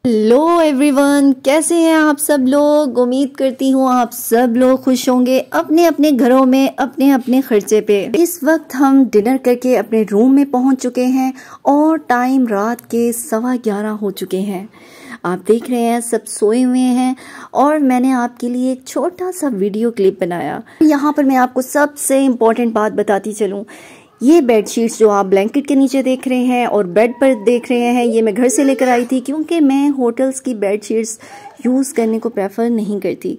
Hello everyone, कैसे हैं आप सब लोग। उम्मीद करती हूँ आप सब लोग खुश होंगे अपने अपने घरों में अपने अपने खर्चे पे। इस वक्त हम डिनर करके अपने रूम में पहुँच चुके हैं और टाइम रात के 11:15 हो चुके हैं। आप देख रहे हैं सब सोए हुए हैं और मैंने आपके लिए एक छोटा सा वीडियो क्लिप बनाया। यहाँ पर मैं आपको सबसे इम्पोर्टेंट बात बताती चलूँ। ये बेडशीट्स जो आप ब्लैंकेट के नीचे देख रहे हैं और बेड पर देख रहे हैं, ये मैं घर से लेकर आई थी क्योंकि मैं होटल्स की बेडशीट्स यूज़ करने को प्रेफर नहीं करती।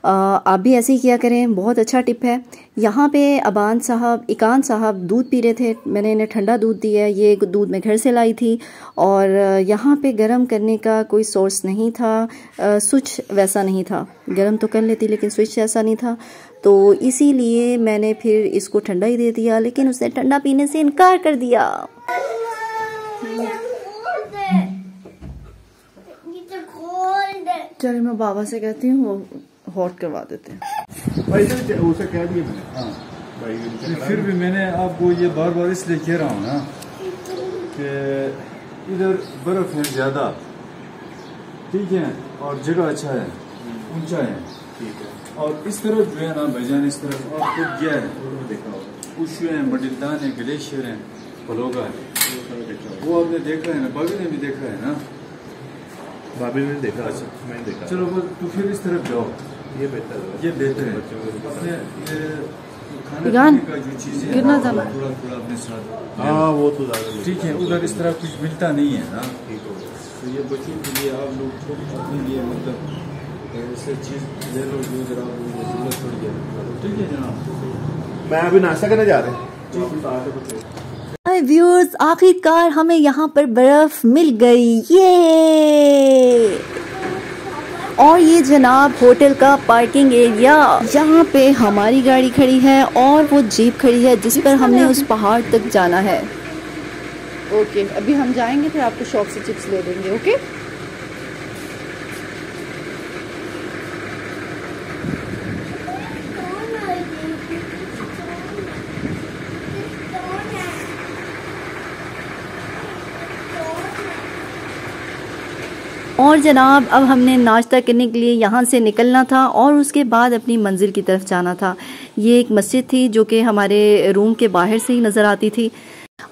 आप भी ऐसे ही किया करें, बहुत अच्छा टिप है। यहाँ पे इकान साहब दूध पी रहे थे, मैंने इन्हें ठंडा दूध दिया। ये दूध मैं घर से लाई थी और यहाँ पे गर्म करने का कोई सोर्स नहीं था, स्विच वैसा नहीं था। गर्म तो कर लेती लेकिन स्विच ऐसा नहीं था, तो इसीलिए मैंने फिर इसको ठंडा ही दे दिया, लेकिन उसने ठंडा पीने से इनकार कर दिया। चलिए मैं बाबा से कहती हूँ वो हॉट करवा देते हैं। भाई उसे कह दिया मैंने। हाँ भाई, फिर भी मैंने आपको ये बार बार इसलिए कह रहा हूँ ना कि इधर बर्फ है ज़्यादा, ठीक है, और जगह अच्छा है, ऊंचा है, ठीक है। और इस तरफ जो है ना भाईजान, इस तरफ और खुद गया है, देखा होगा, उशु है, मडिलदान है, ग्लेशियर है, फलोगा है, वो आपने देखा है ना, भाभी ने भी देखा है ना। भाभी ने देखा। अच्छा, मैंने देखा। चलो तो फिर इस तरफ जाओ, ये बेहतर है। ये बेहतर है। अपने खाने का जो चीजें थोड़ा थोड़ा अपने साथ। हाँ वो तो ज़्यादा ठीक है, उधर इस तरह कुछ मिलता नहीं है ना। ठीक हो गया। तो ये बच्चों के लिए आप लोग अपने लिए मतलब ऐसे चीज ले लो जो जरा जरूरत पड़ जाए। ठीक है जनाब, मैं अभी नाश्ता करने जा रहे हैं। व्यूअर्स, आखिरकार हमें यहाँ पर बर्फ मिल गई, ये। और ये जनाब होटल का पार्किंग एरिया, यहाँ पे हमारी गाड़ी खड़ी है और वो जीप खड़ी है जिस पर हमने उस पहाड़ तक जाना है। ओके, अभी हम जाएंगे फिर आपको शॉप से चिप्स ले देंगे। ओके और जनाब अब हमने नाश्ता करने के लिए यहाँ से निकलना था और उसके बाद अपनी मंजिल की तरफ जाना था। ये एक मस्जिद थी जो कि हमारे रूम के बाहर से ही नज़र आती थी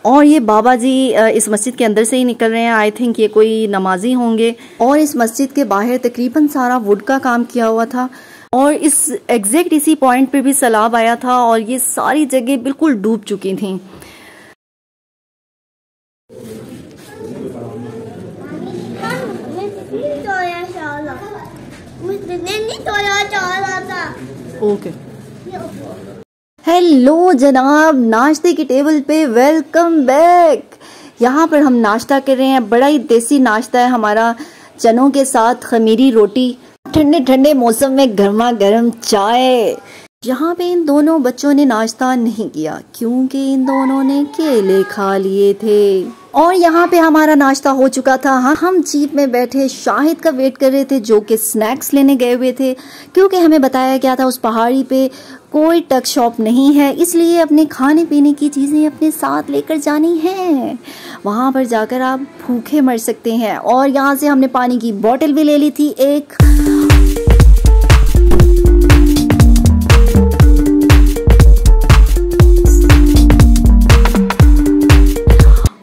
और ये बाबा जी इस मस्जिद के अंदर से ही निकल रहे हैं। आई थिंक ये कोई नमाजी होंगे। और इस मस्जिद के बाहर तकरीबन सारा वुड का काम किया हुआ था और इस एग्जैक्ट इसी पॉइंट पे भी सैलाब आया था और ये सारी जगह बिल्कुल डूब चुकी थी। ओके, हेलो जनाब, नाश्ते की टेबल पे वेलकम बैक। यहाँ पर हम नाश्ता कर रहे हैं, बड़ा ही देसी नाश्ता है हमारा, चनों के साथ खमीरी रोटी, ठंडे ठंडे मौसम में गर्मा गर्म चाय। यहाँ पे इन दोनों बच्चों ने नाश्ता नहीं किया क्योंकि इन दोनों ने केले खा लिए थे। और यहाँ पे हमारा नाश्ता हो चुका था। हम जीप में बैठे शाहिद का वेट कर रहे थे जो कि स्नैक्स लेने गए हुए थे, क्योंकि हमें बताया गया था उस पहाड़ी पे कोई टक शॉप नहीं है, इसलिए अपने खाने पीने की चीज़ें अपने साथ लेकर जानी हैं। वहाँ पर जाकर आप भूखे मर सकते हैं। और यहाँ से हमने पानी की बोतल भी ले ली थी एक।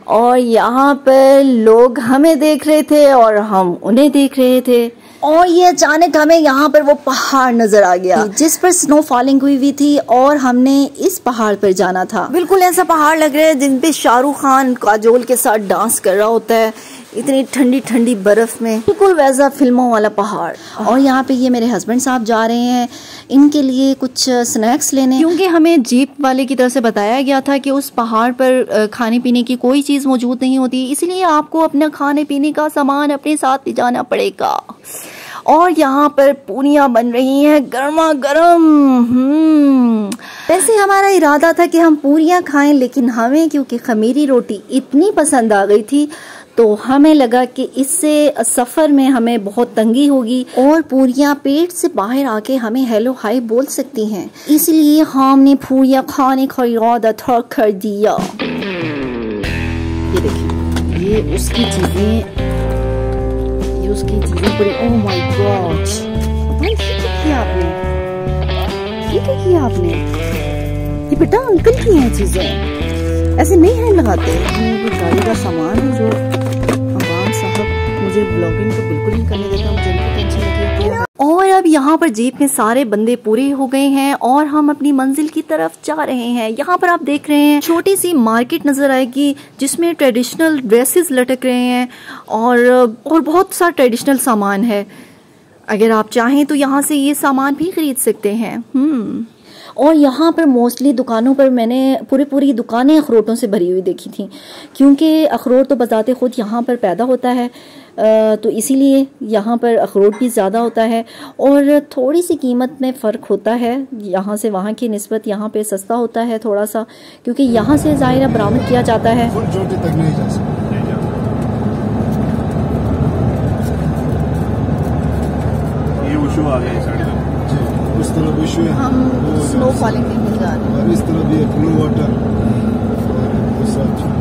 और यहाँ पर लोग हमें देख रहे थे और हम उन्हें देख रहे थे और ये अचानक हमें यहाँ पर वो पहाड़ नजर आ गया जिस पर स्नो फॉलिंग हुई थी और हमने इस पहाड़ पर जाना था। बिल्कुल ऐसा पहाड़ लग रहा है जिन पे शाहरुख खान काजोल के साथ डांस कर रहा होता है, इतनी ठंडी ठंडी बर्फ में, बिल्कुल वैसा फिल्मों वाला पहाड़। और यहाँ पे ये मेरे हस्बैंड साहब जा रहे हैं इनके लिए कुछ स्नैक्स लेने, क्योंकि हमें जीप वाले की तरफ से बताया गया था कि उस पहाड़ पर खाने पीने की कोई चीज़ मौजूद नहीं होती, इसलिए आपको अपना खाने पीने का सामान अपने साथ ले जाना पड़ेगा। और यहाँ पर पूरियाँ बन रही हैं गर्मा गर्म। वैसे हमारा इरादा था कि हम पूरियाँ खाएं, लेकिन हमें क्योंकि खमीरी रोटी इतनी पसंद आ गई थी तो हमें लगा कि इससे सफ़र में हमें बहुत तंगी होगी और पूरियाँ पेट से बाहर आके हमें हेलो हाय बोल सकती हैं, इसलिए हमने पूरियाँ खाने का इरादा कर दिया। ये देखिए, ये उसकी चीज़ें, ये उसकी चीजें बड़ी, ओह माय गॉड, ठीक किया आपने, ठीक किया आपने। ये बेटा अंकल की हैं चीजें, ऐसे नहीं है लगाते। गाड़ी का सामान है जो अवाम साहब मुझे ब्लॉगिंग तो बिल्कुल नहीं करने देता, मुझे इनकी टेंशन लगी होती है। और अब यहाँ पर जीप में सारे बंदे पूरे हो गए हैं और हम अपनी मंजिल की तरफ जा रहे हैं। यहाँ पर आप देख रहे हैं छोटी सी मार्केट नजर आएगी जिसमें ट्रेडिशनल ड्रेसेस लटक रहे हैं और बहुत सा ट्रेडिशनल सामान है। अगर आप चाहें तो यहाँ से ये सामान भी खरीद सकते हैं। और यहाँ पर मोस्टली दुकानों पर मैंने पूरी दुकानें अखरोटों से भरी हुई देखी थी, क्योंकि अखरोट तो बजाते खुद यहाँ पर पैदा होता है, तो इसीलिए यहाँ पर अखरोट भी ज़्यादा होता है और थोड़ी सी कीमत में फ़र्क होता है यहाँ से वहाँ की निस्बत। यहाँ पे सस्ता होता है थोड़ा सा, क्योंकि यहाँ से ज़ाहिर बरामद किया जाता है। चोटी तक नहीं जा सकते। ये वुशु आ गया साइड में जी, उस तरफ वुशु है, हम स्नो फॉलिंग में जा रहे हैं और इस तरफ भी ब्लू वाटर और उस साइड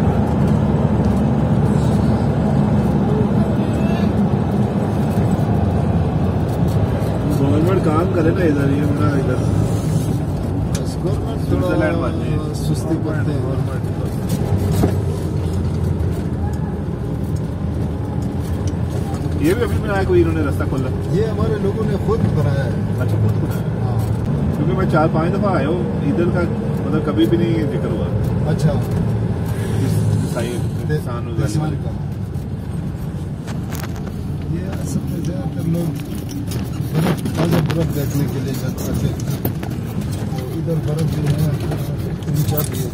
गवर्नमेंट काम करे ना इधर, ये ना इधर गवर्नमेंट थोड़ा सुस्ती करते हैं गवर्नमेंट। ये भी अभी में आया कोई इन्होंने रास्ता खोला, ये हमारे लोगों ने खुद बनाया है। अच्छा, खुद बनाया। हाँ, क्योंकि मैं 4-5 दफा आया हूँ इधर का, मतलब कभी भी नहीं जिक्र हुआ। अच्छा, ये सब में ज्यादातर लोग बर्फ देखने के लिए जाते हैं, तो इधर बर्फ भी है, ऊंचा भी है।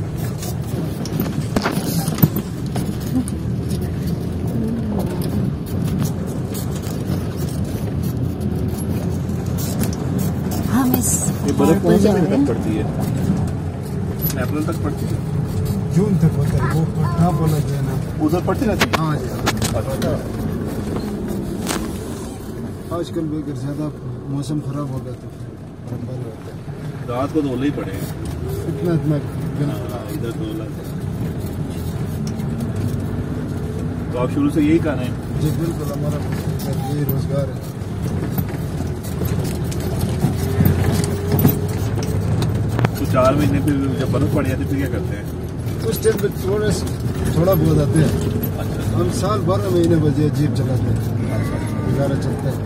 हम इस बर्फ कौन से महीने तक पड़ती है? अप्रैल तक पड़ती है, जून तक होता है। वो कहाँ बोला जाए ना, उधर पड़ती रहती है। हाँ जी। आजकल भी अगर ज्यादा मौसम खराब होगा तो बर्फबारी होता है। रात को तो ओले ही पड़ेगा इतना इधर तो ओला। तो आप शुरू से यही कर रहे हैं? जी बिल्कुल, हमारा यही रोजगार है। तो 4 महीने फिर जब बर्फ पड़ जाती है फिर क्या करते हैं? उस टाइम पे थोड़ा बहुत आते हैं। अच्छा, हम साल 12 महीने बजे जीप चलाते हैं, गुजारा चलता है,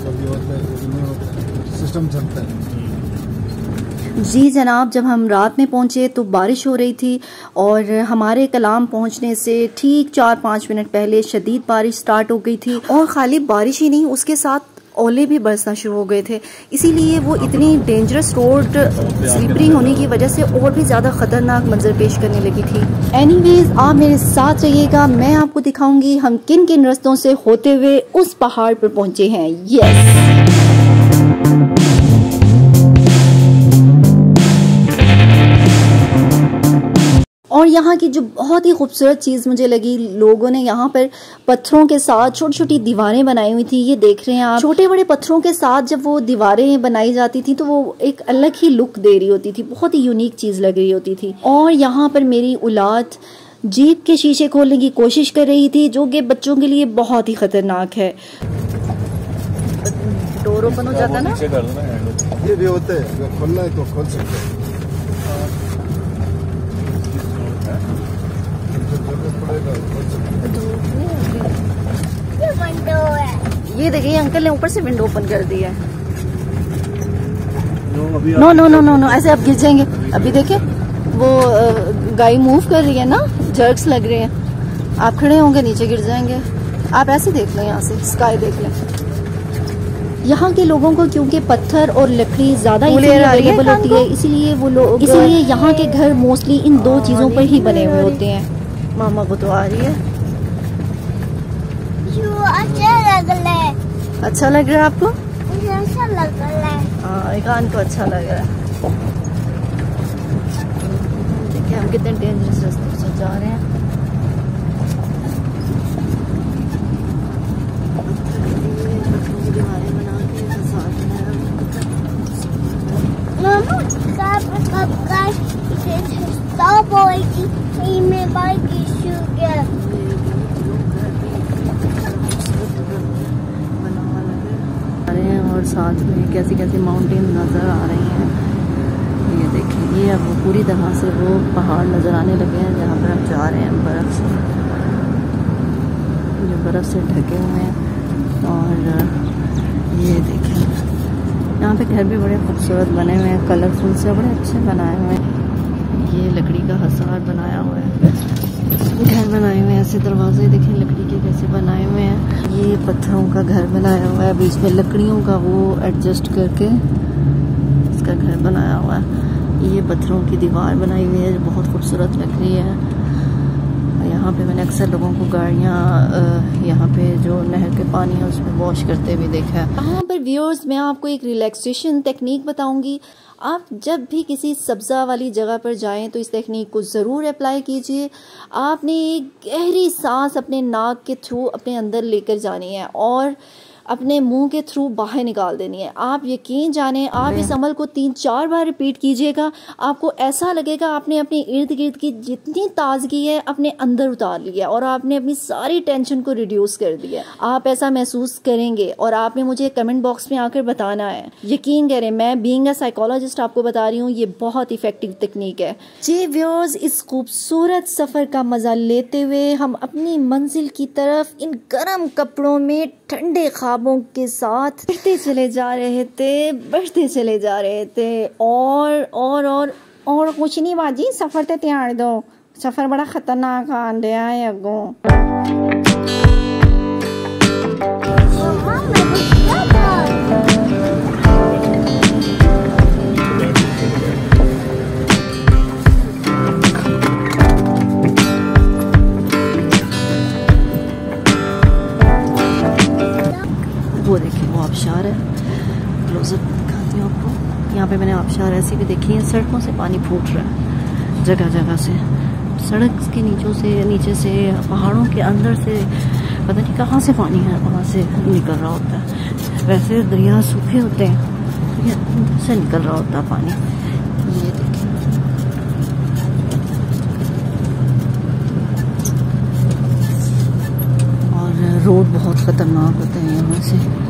कभी होता है कभी नहीं होता है, सिस्टम चलता है। जी जनाब, जब हम रात में पहुंचे तो बारिश हो रही थी और हमारे कलाम पहुंचने से ठीक 4-5 मिनट पहले शदीद बारिश स्टार्ट हो गई थी। और खाली बारिश ही नहीं, उसके साथ ओले भी बरसना शुरू हो गए थे, इसीलिए वो इतनी डेंजरस रोड स्लिपरी होने की वजह से और भी ज़्यादा ख़तरनाक मंजर पेश करने लगी थी। एनीवेज, आप मेरे साथ रहिएगा, मैं आपको दिखाऊंगी हम किन किन रास्तों से होते हुए उस पहाड़ पर पहुंचे हैं। यस, और यहाँ की जो बहुत ही खूबसूरत चीज़ मुझे लगी, लोगों ने यहाँ पर पत्थरों के साथ छोटी छोटी दीवारें बनाई हुई थी। ये देख रहे हैं आप, छोटे बड़े पत्थरों के साथ जब वो दीवारें बनाई जाती थी तो वो एक अलग ही लुक दे रही होती थी, बहुत ही यूनिक चीज़ लग रही होती थी। और यहाँ पर मेरी औलाद जीप के शीशे खोलने की कोशिश कर रही थी, जो कि बच्चों के लिए बहुत ही खतरनाक है। डोर ओपन हो जाता है ना, ये भी होता है, अगर खोलना है तो खोल सकते हैं। ये देखिए अंकल ने ऊपर से विंडो ओपन कर दी है। No no no no no, ऐसे आप गिर जाएंगे। अभी देखे वो गाड़ी मूव कर रही है ना, जर्क्स लग रहे हैं, आप खड़े होंगे नीचे गिर जाएंगे। आप ऐसे देख लें, यहाँ से स्काई देख लें। यहाँ के लोगों को क्योंकि पत्थर और लकड़ी ज्यादा अवेलेबल होती है, इसीलिए वो लोग, इसीलिए यहाँ के घर मोस्टली इन दो चीजों पर ही बने हुए होते हैं। मामा को तो आ रही है। अच्छा लग रहा है आपको? अच्छा लग रहा है। हाँ, इकान को अच्छा लग रहा है। देखिए हम कितने डेंजरस रास्ते से जा रहे हैं। साथ में कैसी कैसी माउंटेन नज़र आ रही हैं। ये देखिए, ये अब पूरी तरह से वो पहाड़ नज़र आने लगे हैं जहाँ पर हम जा रहे हैं, बर्फ़ से, जो बर्फ़ से ढके हुए हैं। और ये देखिए, यहाँ पे घर भी बड़े खूबसूरत बने हुए हैं, कलरफुल से बड़े अच्छे बनाए हुए हैं। ये लकड़ी का हसार बनाया हुआ है, घर बनाए हुए हैं ऐसे, दरवाजे देखिए लकड़ी के कैसे बनाए हुए हैं। ये पत्थरों का घर बनाया हुआ है, बीच में लकड़ियों का वो एडजस्ट करके इसका घर बनाया हुआ है। ये पत्थरों की दीवार बनाई हुई है जो बहुत खूबसूरत लग रही है। यहाँ पे मैंने अक्सर लोगों को गाड़ियाँ यहाँ पे जो नहर के पानी है उसमें वॉश करते हुए देखा है। यहाँ पर व्यूअर्स, मैं आपको एक रिलैक्सेशन टेक्निक बताऊंगी। आप जब भी किसी सब्ज़ा वाली जगह पर जाएं तो इस टेक्निक को ज़रूर अप्लाई कीजिए। आपने एक गहरी सांस अपने नाक के थ्रू अपने अंदर लेकर जानी है और अपने मुंह के थ्रू बाहर निकाल देनी है। आप यकीन जाने, आप इस अमल को 3-4 बार रिपीट कीजिएगा, आपको ऐसा लगेगा आपने अपने इर्द गिर्द की जितनी ताजगी है अपने अंदर उतार लिया और आपने अपनी सारी टेंशन को रिड्यूस कर दिया। आप ऐसा महसूस करेंगे और आपने मुझे कमेंट बॉक्स में आकर बताना है। यकीन करें, मैं बीइंग अ साइकोलॉजिस्ट आपको बता रही हूँ, ये बहुत इफेक्टिव टेक्निक है। जी व्यूअर्स, इस खूबसूरत सफ़र का मज़ा लेते हुए हम अपनी मंजिल की तरफ इन गर्म कपड़ों में ठंडे ख्वाबों के साथ बढ़ते चले जा रहे थे और कुछ नहीं बाजी, सफ़र ते तैयार दो, सफ़र बड़ा खतरनाक आंदे है अगों। वो देखिए, वो आबशार है, क्लोजअप दिखाती हूँ आपको। यहाँ पे मैंने आबशार ऐसी भी देखी है, सड़कों से पानी फूट रहा है जगह जगह से, सड़क के नीचे से पहाड़ों के अंदर से पता नहीं कहाँ से पानी है, वहाँ से निकल रहा होता है। वैसे दरिया सूखे होते हैं, ये अंदर से निकल रहा होता है पानी। ये देखिए, और रोड बहुत ख़तरनाक होते हैं यहाँ से।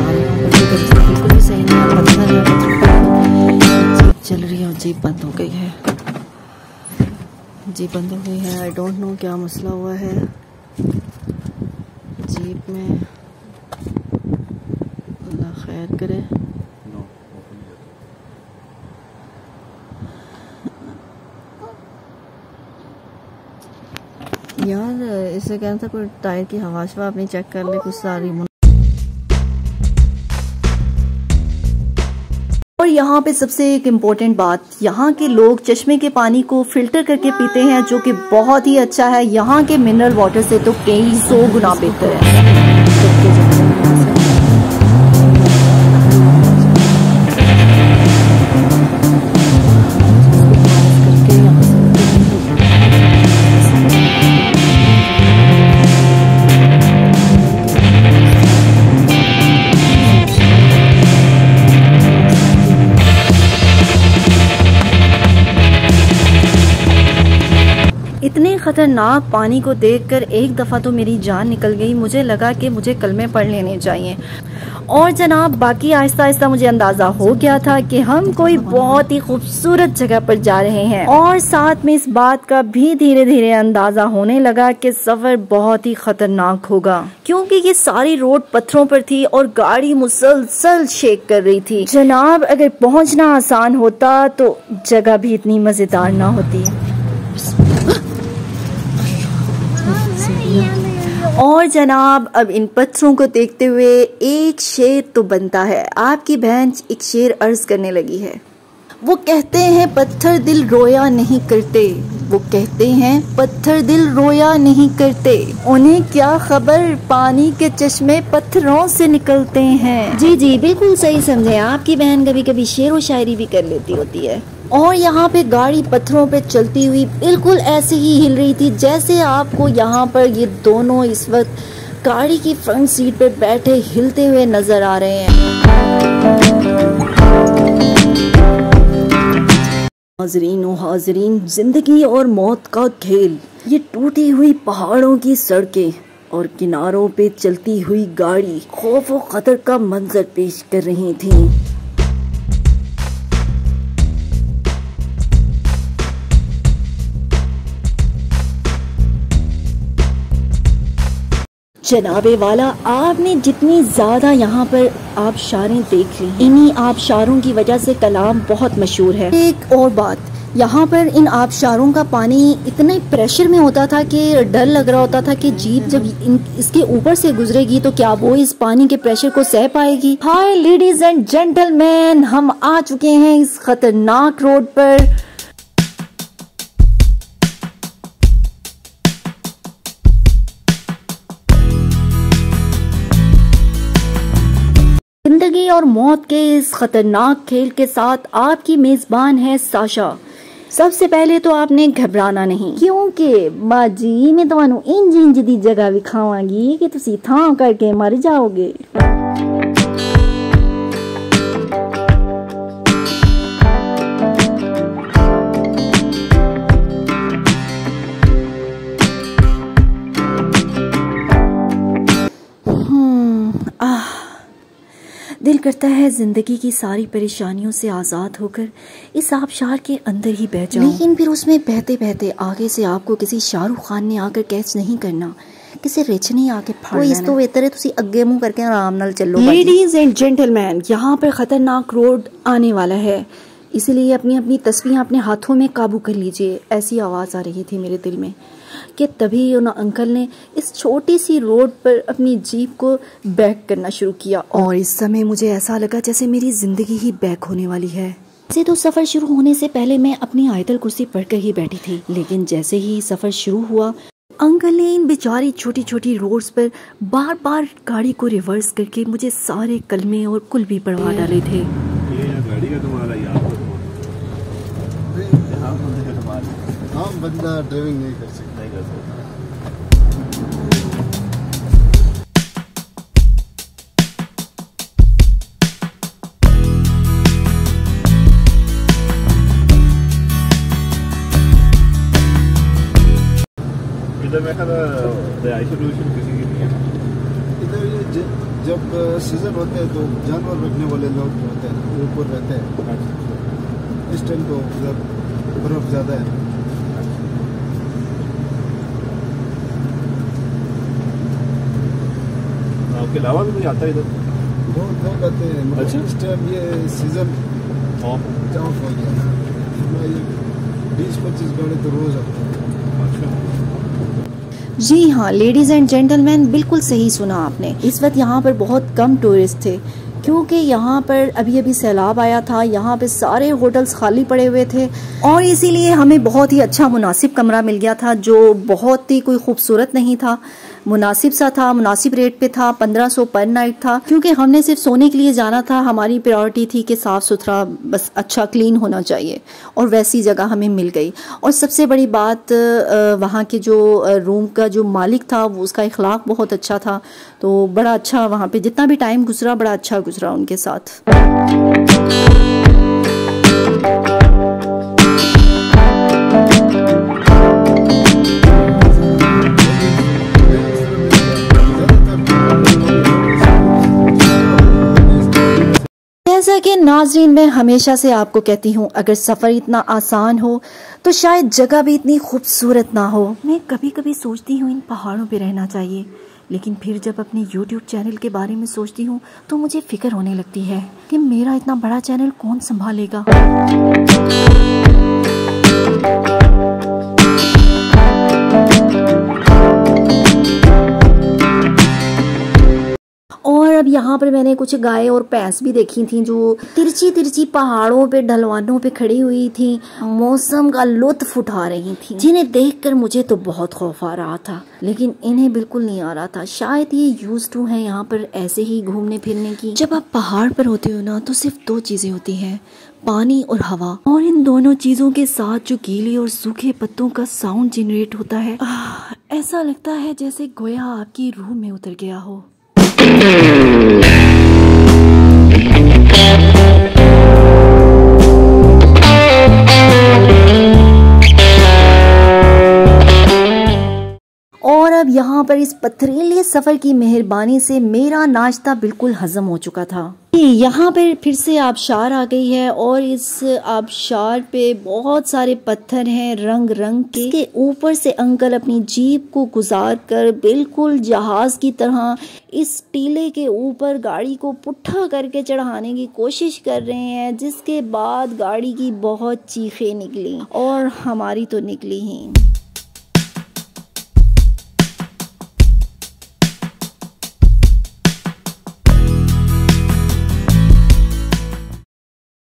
बिल्कुल भी सही नहीं है, चल रही है, जीप बंद हो गई है, जीप बंद हो गई है। आई डोंट नो क्या मसला हुआ है जीप में, अल्लाह खैर करे। यार इससे कहना था कोई टायर की हवा शवा अपनी चेक कर ले, कुछ सारी। और यहाँ पे सबसे एक इम्पोर्टेंट बात, यहाँ के लोग चश्मे के पानी को फिल्टर करके पीते हैं, जो कि बहुत ही अच्छा है। यहाँ के मिनरल वाटर से तो कई 100 गुना बेहतर है। इतने खतरनाक पानी को देखकर एक दफ़ा तो मेरी जान निकल गई। मुझे लगा कि मुझे कलमे पढ़ लेने चाहिए। और जनाब, बाकी आहिस्ता आहिस्ता मुझे अंदाज़ा हो गया था कि हम कोई बहुत ही खूबसूरत जगह पर जा रहे हैं, और साथ में इस बात का भी धीरे धीरे अंदाज़ा होने लगा कि सफ़र बहुत ही खतरनाक होगा, क्योंकि ये सारी रोड पत्थरों पर थी और गाड़ी मुसलसल शेक कर रही थी। जनाब, अगर पहुंचना आसान होता तो जगह भी इतनी मज़ेदार ना होती। और जनाब, अब इन पत्थरों को देखते हुए एक शेर तो बनता है। आपकी बहन एक शेर अर्ज करने लगी है। वो कहते हैं पत्थर दिल रोया नहीं करते, वो कहते हैं पत्थर दिल रोया नहीं करते, उन्हें क्या खबर पानी के चश्मे पत्थरों से निकलते हैं। जी जी, बिल्कुल सही समझे। आपकी बहन कभी कभी शेर व शायरी भी कर लेती होती है। और यहाँ पे गाड़ी पत्थरों पे चलती हुई बिल्कुल ऐसे ही हिल रही थी जैसे आपको यहाँ पर ये दोनों इस वक्त गाड़ी की फ्रंट सीट पे बैठे हिलते हुए नजर आ रहे हैं। नाजरीन व हाजरीन, जिंदगी और मौत का खेल, ये टूटी हुई पहाड़ों की सड़कें और किनारों पे चलती हुई गाड़ी खौफ और खतर का मंजर पेश कर रही थी। जनाबे वाला, आपने जितनी ज्यादा यहाँ पर आबशारें देख ली, इन्हीं आबशारों की वजह से कलाम बहुत मशहूर है। एक और बात, यहाँ पर इन आबशारों का पानी इतने प्रेशर में होता था कि डर लग रहा होता था कि जीप जब इसके ऊपर से गुजरेगी तो क्या वो इस पानी के प्रेशर को सह पाएगी। हाय लेडीज एंड जेंटलमैन, हम आ चुके हैं इस खतरनाक रोड पर। जिंदगी और मौत के इस खतरनाक खेल के साथ आपकी मेजबान है साशा। सबसे पहले तो आपने घबराना नहीं, क्योंकि बाजी मैं तुहानू इंज इंज दी जगह विखावांगी कि तुसी थां करके मर जाओगे। दिल करता है जिंदगी की सारी परेशानियों से आज़ाद होकर इस आबशार के अंदर ही बह जाऊं। लेकिन फिर उसमें बहते बहते आगे से आपको किसी शाहरुख खान ने आकर कैच नहीं करना, किसी रिच ने आके फाड़ लेना। इस तो बेहतर है तुसी अगे मुंह करके आराम नाल चलो। लेडीज एंड जेंटलमैन, यहाँ पर खतरनाक रोड आने वाला है, इसलिए अपनी अपनी तस्वीरें अपने हाथों में काबू कर लीजिए। ऐसी आवाज़ आ रही थी मेरे दिल में कि तभी उन अंकल ने इस छोटी सी रोड पर अपनी जीप को बैक करना शुरू किया और इस समय मुझे ऐसा लगा जैसे मेरी जिंदगी ही बैक होने वाली है। वैसे तो सफ़र शुरू होने से पहले मैं अपनी आयतल कुर्सी पढ़कर ही बैठी थी, लेकिन जैसे ही सफ़र शुरू हुआ अंकल ने इन बेचारी छोटी छोटी रोड्स पर बार बार गाड़ी को रिवर्स करके मुझे सारे कलमे और कुल भी पढ़वा डाले थे। गाड़ी का तुम्हारा याद आम बंदा ड्राइविंग नहीं कर सकता। इधर मैं आइसोलेशन किसी की नहीं है। इधर ये जब सीजन होते हैं तो जानवर रखने वाले लोग होते हैं ऊपर रहते हैं। इस टाइम तो उधर बर्फ ज़्यादा है। आपके अलावा भी कोई आता है इधर? बहुत लोग आते हैं। अच्छा, इस टाइम ये सीजन ऑफ हो गया, 20-25 गाड़ी तो रोज आते हैं। जी हाँ लेडीज एंड जेंटलमैन, बिल्कुल सही सुना आपने। इस वक्त यहाँ पर बहुत कम टूरिस्ट थे क्योंकि यहाँ पर अभी अभी सैलाब आया था। यहाँ पे सारे होटल्स खाली पड़े हुए थे और इसीलिए हमें बहुत ही अच्छा मुनासिब कमरा मिल गया था, जो बहुत ही कोई खूबसूरत नहीं था, मुनासिब सा था, मुनासिब रेट पे था। 1500 पर नाइट था। क्योंकि हमने सिर्फ सोने के लिए जाना था, हमारी प्रायोरिटी थी कि साफ़ सुथरा, बस अच्छा क्लीन होना चाहिए, और वैसी जगह हमें मिल गई। और सबसे बड़ी बात, वहाँ के जो रूम का जो मालिक था वो उसका इखलाक बहुत अच्छा था, तो बड़ा अच्छा वहाँ पे जितना भी टाइम गुजरा बड़ा अच्छा गुजरा उनके साथ। जैसा कि नाजरीन मैं हमेशा से आपको कहती हूँ, अगर सफ़र इतना आसान हो तो शायद जगह भी इतनी खूबसूरत ना हो। मैं कभी कभी सोचती हूँ इन पहाड़ों पे रहना चाहिए, लेकिन फिर जब अपने YouTube चैनल के बारे में सोचती हूँ तो मुझे फिक्र होने लगती है कि मेरा इतना बड़ा चैनल कौन संभालेगा। और अब यहाँ पर मैंने कुछ गाय और भैंस भी देखी थी जो तिरछी तिरछी पहाड़ों पे ढलवानों पे खड़ी हुई थी, मौसम का लुत्फ उठा रही थी, जिन्हें देखकर मुझे तो बहुत खौफ आ रहा था, लेकिन इन्हें बिल्कुल नहीं आ रहा था। शायद ये यूज्ड टू है यहाँ पर ऐसे ही घूमने फिरने की। जब आप पहाड़ पर होते हो ना तो सिर्फ 2 चीजें होती हैं, पानी और हवा, और इन दोनों चीजों के साथ जो गीले और सूखे पत्तों का साउंड जनरेट होता है, ऐसा लगता है जैसे गोया आपकी रूह में उतर गया हो। अब यहाँ पर इस पथरीले सफर की मेहरबानी से मेरा नाश्ता बिल्कुल हजम हो चुका था। यहाँ पर फिर से आबशार आ गई है और इस आबशार पे बहुत सारे पत्थर हैं रंग रंग के। इसके ऊपर से अंकल अपनी जीप को गुजार कर बिल्कुल जहाज की तरह इस टीले के ऊपर गाड़ी को पुट्ठा करके चढ़ाने की कोशिश कर रहे हैं, जिसके बाद गाड़ी की बहुत चीखें निकली और हमारी तो निकली ही।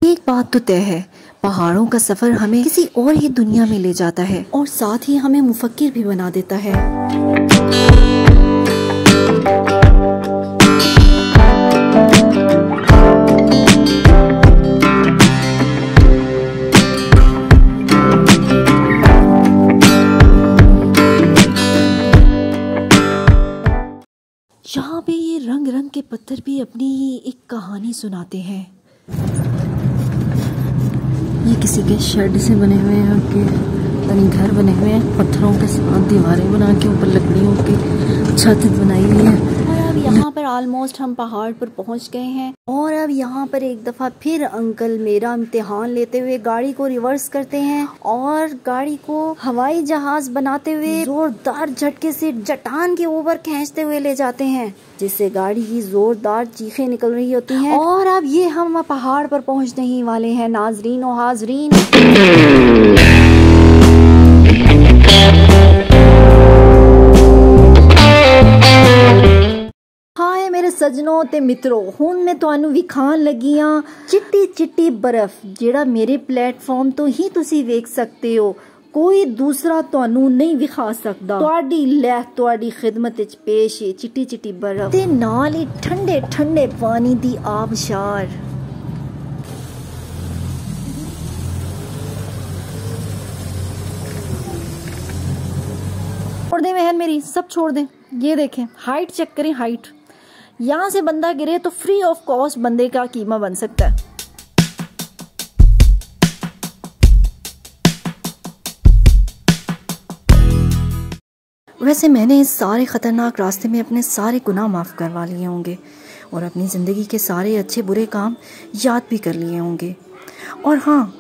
एक बात तो तय है, पहाड़ों का सफर हमें किसी और ही दुनिया में ले जाता है और साथ ही हमें मुफक्किर भी बना देता है। यहाँ पे ये रंग रंग के पत्थर भी अपनी एक कहानी सुनाते हैं। ये किसी के शेड से बने हुए हैं के तनी घर बने हुए हैं, पत्थरों के साथ दीवारें बना के ऊपर लकड़ियों की छत बनाई हुई है। और अब यहाँ पर ऑलमोस्ट हम पहाड़ पर पहुँच गए हैं और अब यहाँ पर एक दफ़ा फिर अंकल मेरा इम्तिहान लेते हुए गाड़ी को रिवर्स करते हैं और गाड़ी को हवाई जहाज बनाते हुए जोरदार झटके से चट्टान के ऊपर खींचते हुए ले जाते हैं, जिससे गाड़ी की जोरदार चीखें निकल रही होती हैं। और अब ये हम पहाड़ पर पहुंचने ही वाले हैं नाजरीन और हाजरीन। हाय मेरे सजनों ते मित्रों, हुण मैं तुहानू विखान लगी हाँ चिट्टी चिट्टी बर्फ, जेड़ा मेरे प्लेटफॉर्म तो ही तुसी वेख सकते हो, कोई दूसरा तुहानू नहीं विखा सकदा। तुहाडी लैह तुहाडी खिदमत विच पेश है चिट्टी चिट्टी बर्फ ते नाल ही ठंडे ठंडे पानी दी आबशार। छोड़ दे बहन मेरी, सब छोड़ दें। ये देखें हाइट चेक करें, हाइट यहाँ से बंदा गिरे तो फ्री ऑफ कॉस्ट बंदे का कीमा बन सकता है। वैसे मैंने इस सारे ख़तरनाक रास्ते में अपने सारे गुनाह माफ़ करवा लिए होंगे और अपनी ज़िंदगी के सारे अच्छे बुरे काम याद भी कर लिए होंगे। और हाँ,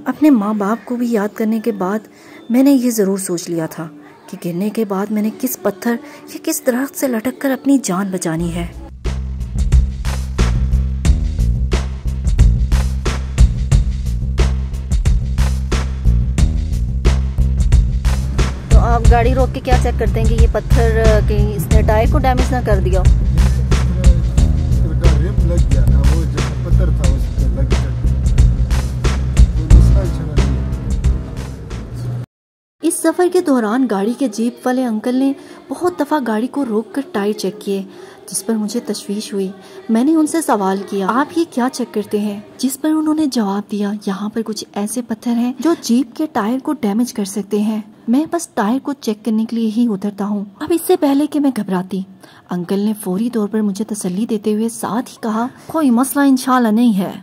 अपने माँ बाप को भी याद करने के बाद मैंने ये ज़रूर सोच लिया था कि गिरने के बाद मैंने किस पत्थर या किस दरख्त से लटक कर अपनी जान बचानी है। तो आप गाड़ी रोक के क्या चेक करते हैं कि ये पत्थर कहीं इसने टायर को डैमेज ना कर दिया? रिम लग गया ना, वो जो पत्थर था उस पे लग गया। इस सफ़र के दौरान गाड़ी के जीप वाले अंकल ने बहुत दफ़ा गाड़ी को रोककर टायर चेक किए, जिस पर मुझे तशवीश हुई। मैंने उनसे सवाल किया, आप ये क्या चेक करते हैं? जिस पर उन्होंने जवाब दिया, यहाँ पर कुछ ऐसे पत्थर हैं जो जीप के टायर को डैमेज कर सकते हैं। मैं बस टायर को चेक करने के लिए ही उतरता हूँ। अब इससे पहले कि मैं घबराती, अंकल ने फौरी तौर पर मुझे तसल्ली देते हुए साथ ही कहा, कोई मसला इंशाल्लाह नहीं है।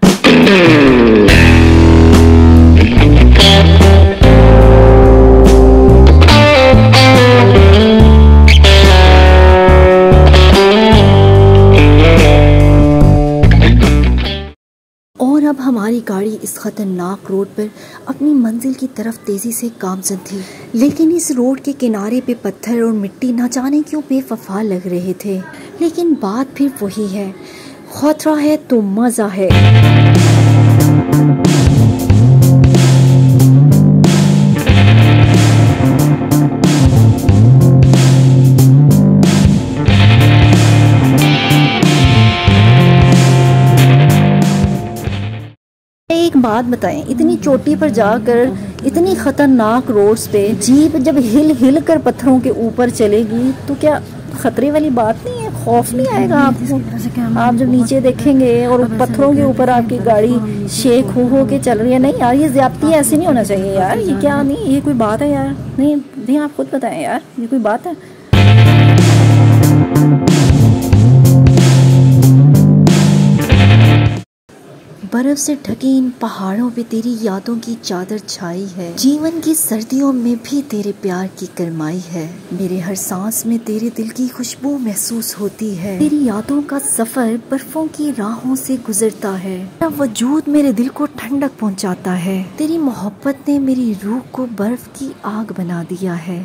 और अब हमारी गाड़ी इस खतरनाक रोड पर अपनी मंजिल की तरफ तेजी से गामजन थी, लेकिन इस रोड के किनारे पे पत्थर और मिट्टी न जाने क्यों बेवफा लग रहे थे। लेकिन बात फिर वही है, खतरा है तो मजा है। एक बात बताएं, इतनी चोटी पर जाकर इतनी खतरनाक रोड्स पे जीप जब हिल हिल कर पत्थरों के ऊपर चलेगी तो क्या खतरे वाली बात नहीं है? खौफ नहीं आएगा आपको? आप जब नीचे देखेंगे और पत्थरों के ऊपर आपकी गाड़ी शेक हो के चल रही है। नहीं यार, ये ज्यादती ऐसे नहीं होना चाहिए यार। ये क्या नहीं, ये कोई बात है यार? नहीं नहीं, आप खुद बताएं यार, ये कोई बात है? बर्फ से ढके इन पहाड़ों पे तेरी यादों की चादर छाई है। जीवन की सर्दियों में भी तेरे प्यार की करमाई है। मेरे हर सांस में तेरे दिल की खुशबू महसूस होती है। तेरी यादों का सफर बर्फों की राहों से गुजरता है। तेरा वजूद मेरे दिल को ठंडक पहुंचाता है। तेरी मोहब्बत ने मेरी रूह को बर्फ की आग बना दिया है।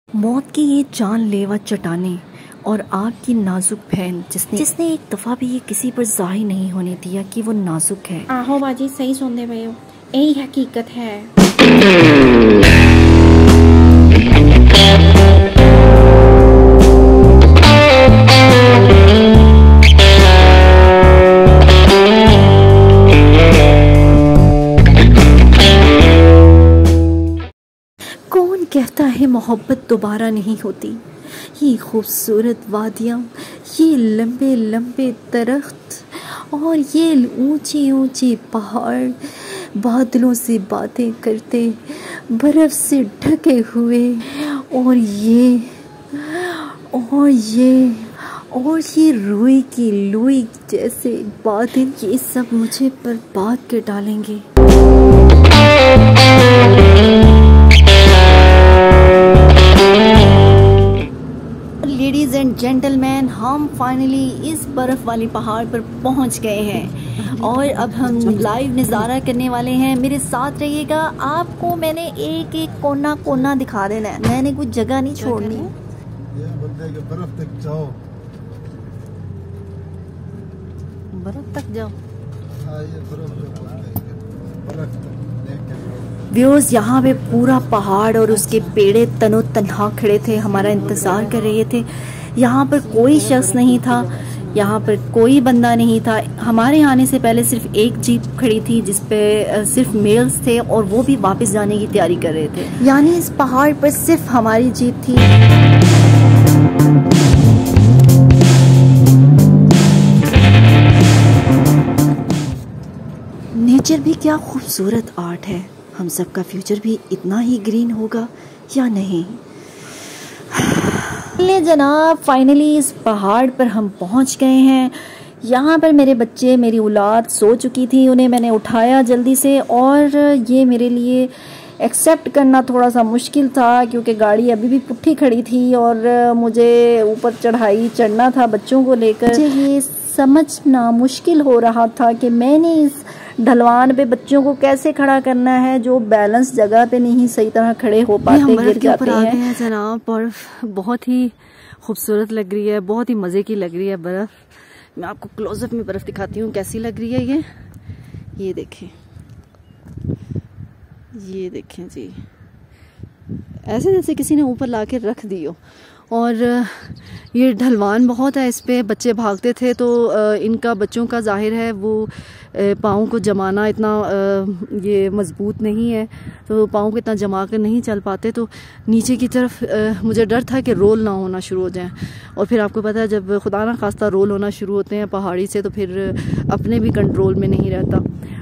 मौत की ये जानलेवा चट्टानें और आग की नाजुक बहन जिसने एक दफा भी ये किसी पर जाहिर नहीं होने दिया कि वो नाजुक है। आहो बाजी, सही सुनते पे हो, यही हकीकत है। कौन कहता है मोहब्बत दोबारा नहीं होती। ये खूबसूरत वादियाँ, ये लंबे लंबे दरख्त और ये ऊंचे ऊंचे पहाड़ बादलों से बातें करते, बर्फ से ढके हुए, और ये रुई की लुई जैसे बादल, ये सब मुझे बर्बाद कर डालेंगे। लेडीज एंड जेंटलमैन, हम फाइनली इस बर्फ वाली पहाड़ पर पहुंच गए हैं और अब हम लाइव नज़ारा करने वाले हैं। मेरे साथ रहिएगा। आपको मैंने एक एक कोना कोना दिखा देना है, मैंने कुछ जगह नहीं छोड़नी। ये बोलते कि बर्फ तक जाओ, बर्फ तक जाओ। हाँ, ये बर्फ तक व्यूअर्स, यहाँ पे पूरा पहाड़ और उसके पेड़े तनो तन्हा खड़े थे, हमारा इंतज़ार कर रहे थे। यहाँ पर कोई शख्स नहीं था, यहाँ पर कोई बंदा नहीं था। हमारे आने से पहले सिर्फ एक जीप खड़ी थी जिस पे सिर्फ मेल्स थे और वो भी वापस जाने की तैयारी कर रहे थे। यानी इस पहाड़ पर सिर्फ हमारी जीप थी। नेचर भी क्या खूबसूरत आर्ट है। हम सबका फ्यूचर भी इतना ही ग्रीन होगा या नहीं। ले जनाब, फाइनली इस पहाड़ पर हम पहुंच गए हैं। यहाँ पर मेरे बच्चे, मेरी औलाद सो चुकी थी, उन्हें मैंने उठाया जल्दी से, और ये मेरे लिए एक्सेप्ट करना थोड़ा सा मुश्किल था क्योंकि गाड़ी अभी भी पुट्ठी खड़ी थी और मुझे ऊपर चढ़ाई चढ़ना था बच्चों को लेकर। मुझे ये समझना मुश्किल हो रहा था कि मैंने इस ढलवान पे बच्चों को कैसे खड़ा करना है जो बैलेंस जगह पे नहीं सही तरह खड़े हो पाते, गिर जाते हैं। जनाब, बर्फ बहुत ही खूबसूरत लग रही है, बहुत ही मज़े की लग रही है बर्फ। मैं आपको क्लोजअप में बर्फ दिखाती हूँ कैसी लग रही है। ये देखें, ये देखें जी, ऐसे जैसे किसी ने ऊपर ला के रख दी हो। और ये ढलवान बहुत है, इस पे बच्चे भागते थे तो इनका बच्चों का जाहिर है वो पाँव को जमाना इतना ये मज़बूत नहीं है, तो पाँव को इतना जमा कर नहीं चल पाते। तो नीचे की तरफ मुझे डर था कि रोल ना होना शुरू हो जाए, और फिर आपको पता है जब खुदा ना खास्ता रोल होना शुरू होते हैं पहाड़ी से तो फिर अपने भी कंट्रोल में नहीं रहता।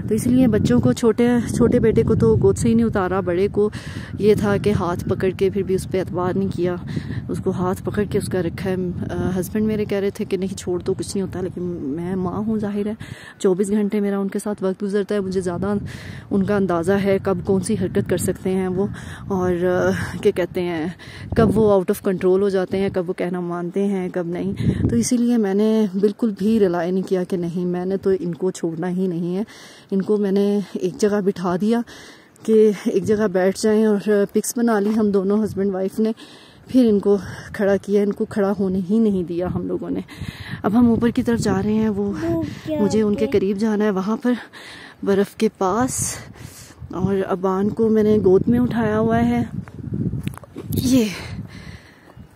तो इसलिए बच्चों को, छोटे बेटे को तो गोद से ही नहीं उतारा, बड़े को ये था कि हाथ पकड़ के, फिर भी उस पर एतबार नहीं किया, उसको हाथ पकड़ के उसका रखा है। हस्बैंड मेरे कह रहे थे कि नहीं छोड़ दो, कुछ नहीं होता, लेकिन मैं माँ हूँ, जाहिर है 24 घंटे मेरा उनके साथ वक्त गुजरता है, मुझे ज़्यादा उनका अंदाज़ा है कब कौन सी हरकत कर सकते हैं वो, और क्या कहते हैं, कब वो आउट ऑफ कंट्रोल हो जाते हैं, कब वो कहना मानते हैं, कब नहीं। तो इसीलिए मैंने बिल्कुल भी रिलाय नहीं किया कि नहीं, मैंने तो इनको छोड़ना ही नहीं है। इनको मैंने एक जगह बिठा दिया कि एक जगह बैठ जाएं, और पिक्स बना ली हम दोनों हस्बैंड वाइफ ने। फिर इनको खड़ा किया, इनको खड़ा होने ही नहीं दिया हम लोगों ने। अब हम ऊपर की तरफ जा रहे हैं, वो मुझे उनके करीब जाना है वहाँ पर बर्फ़ के पास, और अबान को मैंने गोद में उठाया हुआ है ये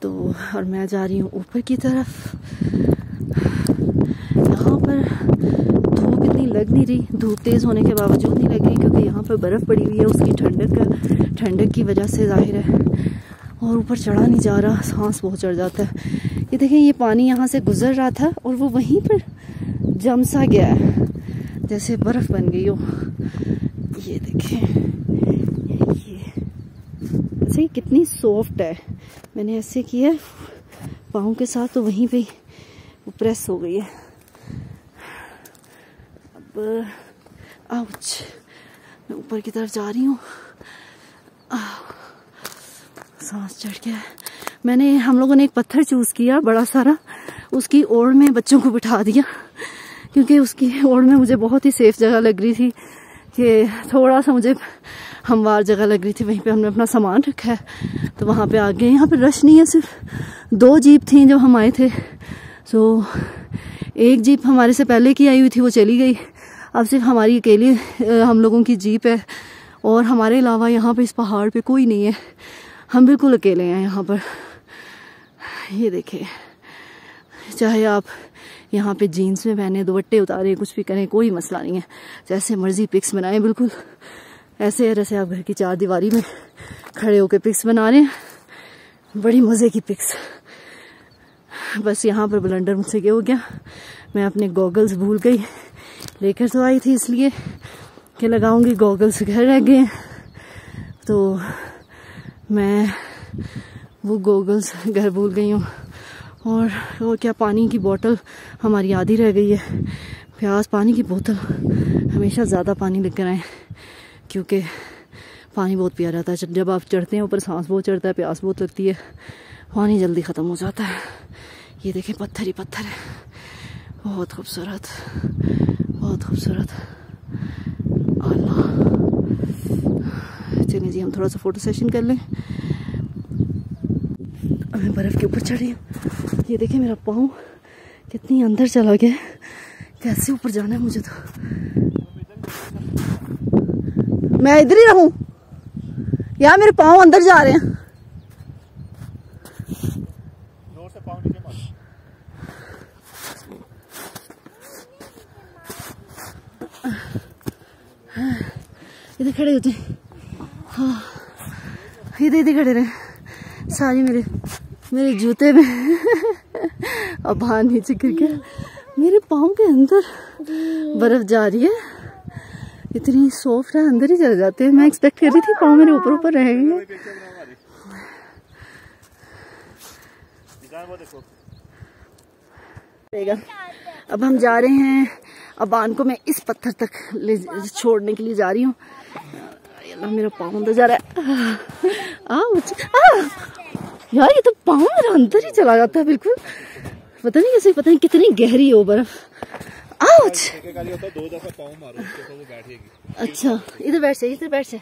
तो, और मैं जा रही हूँ ऊपर की तरफ। यहाँ पर धूप इतनी लग नहीं रही, धूप तेज़ होने के बावजूद नहीं लग रही क्योंकि यहाँ पर बर्फ़ पड़ी हुई है, उसकी ठंडक की वजह से जाहिर है। और ऊपर चढ़ा नहीं जा रहा, सांस बहुत चढ़ जाता है। ये देखें, ये पानी यहाँ से गुजर रहा था और वो वहीं पर जम सा गया है, जैसे बर्फ़ बन गई हो। ये देखें, ये से ही कितनी सॉफ्ट है। मैंने ऐसे किया पाँव के साथ तो वहीं पे वो प्रेस हो गई है। अब आउच, मैं ऊपर की तरफ जा रही हूँ। सांस चढ़ गया है। हम लोगों ने एक पत्थर चूज किया बड़ा सारा, उसकी ओर में बच्चों को बिठा दिया, क्योंकि उसकी ओर में मुझे बहुत ही सेफ जगह लग रही थी, कि थोड़ा सा मुझे हमवार जगह लग रही थी। वहीं पे हमने अपना सामान रखा है, तो वहाँ पे आ गए। यहाँ पे रश नहीं है, सिर्फ 2 जीप थी जब हम आए थे। तो एक जीप हमारे से पहले की आई हुई थी, वो चली गई। अब सिर्फ हमारी अकेली हम लोगों की जीप है, और हमारे अलावा यहाँ पे इस पहाड़ पे कोई नहीं है। हम बिल्कुल अकेले हैं यहाँ पर। ये देखिए, चाहे आप यहाँ पे जीन्स में पहने, दुपट्टे उतारे, कुछ भी करें, कोई मसला नहीं है। जैसे मर्जी पिक्स बनाएं, बिल्कुल ऐसे है जैसे आप घर की 4 दीवारी में खड़े होकर पिक्स बना रहे हैं। बड़ी मजे की पिक्स। बस यहाँ पर ब्लंडर मुझसे क्या हो गया, मैं अपने गॉगल्स भूल गई। लेकर तो आई थी इसलिए कि लगाऊंगी, गॉगल्स घर रह गए। तो मैं वो गॉगल्स घर भूल गई हूँ। और क्या, पानी की बोतल हमारी आधी रह गई है। प्यास, पानी की बोतल हमेशा ज़्यादा पानी लेकर आए, क्योंकि पानी बहुत पिया जाता है। जब आप चढ़ते हैं ऊपर, सांस बहुत चढ़ता है, प्यास बहुत लगती है, पानी जल्दी ख़त्म हो जाता है। ये देखें, पत्थर ही पत्थर है। बहुत खूबसूरत, बहुत खूबसूरत। अल्लाह। चलिए जी, हम थोड़ा सा फोटो सेशन कर लें। मैं बर्फ़ के ऊपर चढ़ी हूँ। ये देखें, मेरा पाँव कितनी अंदर चला गया। कैसे ऊपर जाना है मुझे तो। मैं इधर ही रहूं, यार मेरे पाँव अंदर जा रहे हैं। जोर से पाँव नीचे मार। इधर खड़े होते, हाँ इधर खड़े रहे सारे। मेरे जूते में अब बाहर नीचे गिर गया। मेरे पाँव के अंदर बर्फ जा रही है, इतनी सॉफ्ट है, अंदर ही चले जाते हैं। मैं एक्सपेक्ट कर रही थी पाँव मेरे ऊपर रहेंगे। अब हम जा रहे हैं, अबान को मैं इस पत्थर तक छोड़ने के लिए जा रही हूँ। मेरा पाँव अंदर जा रहा है। यार ये तो पाँव मेरा अंदर ही चला जाता है बिल्कुल। पता नहीं कैसे, पता नहीं कितनी गहरी हो बर्फ। आउच। 2 दफा पाँव मारो तो वो बैठेगी। अच्छा, इधर बैठ जाए, इधर बैठ जाए,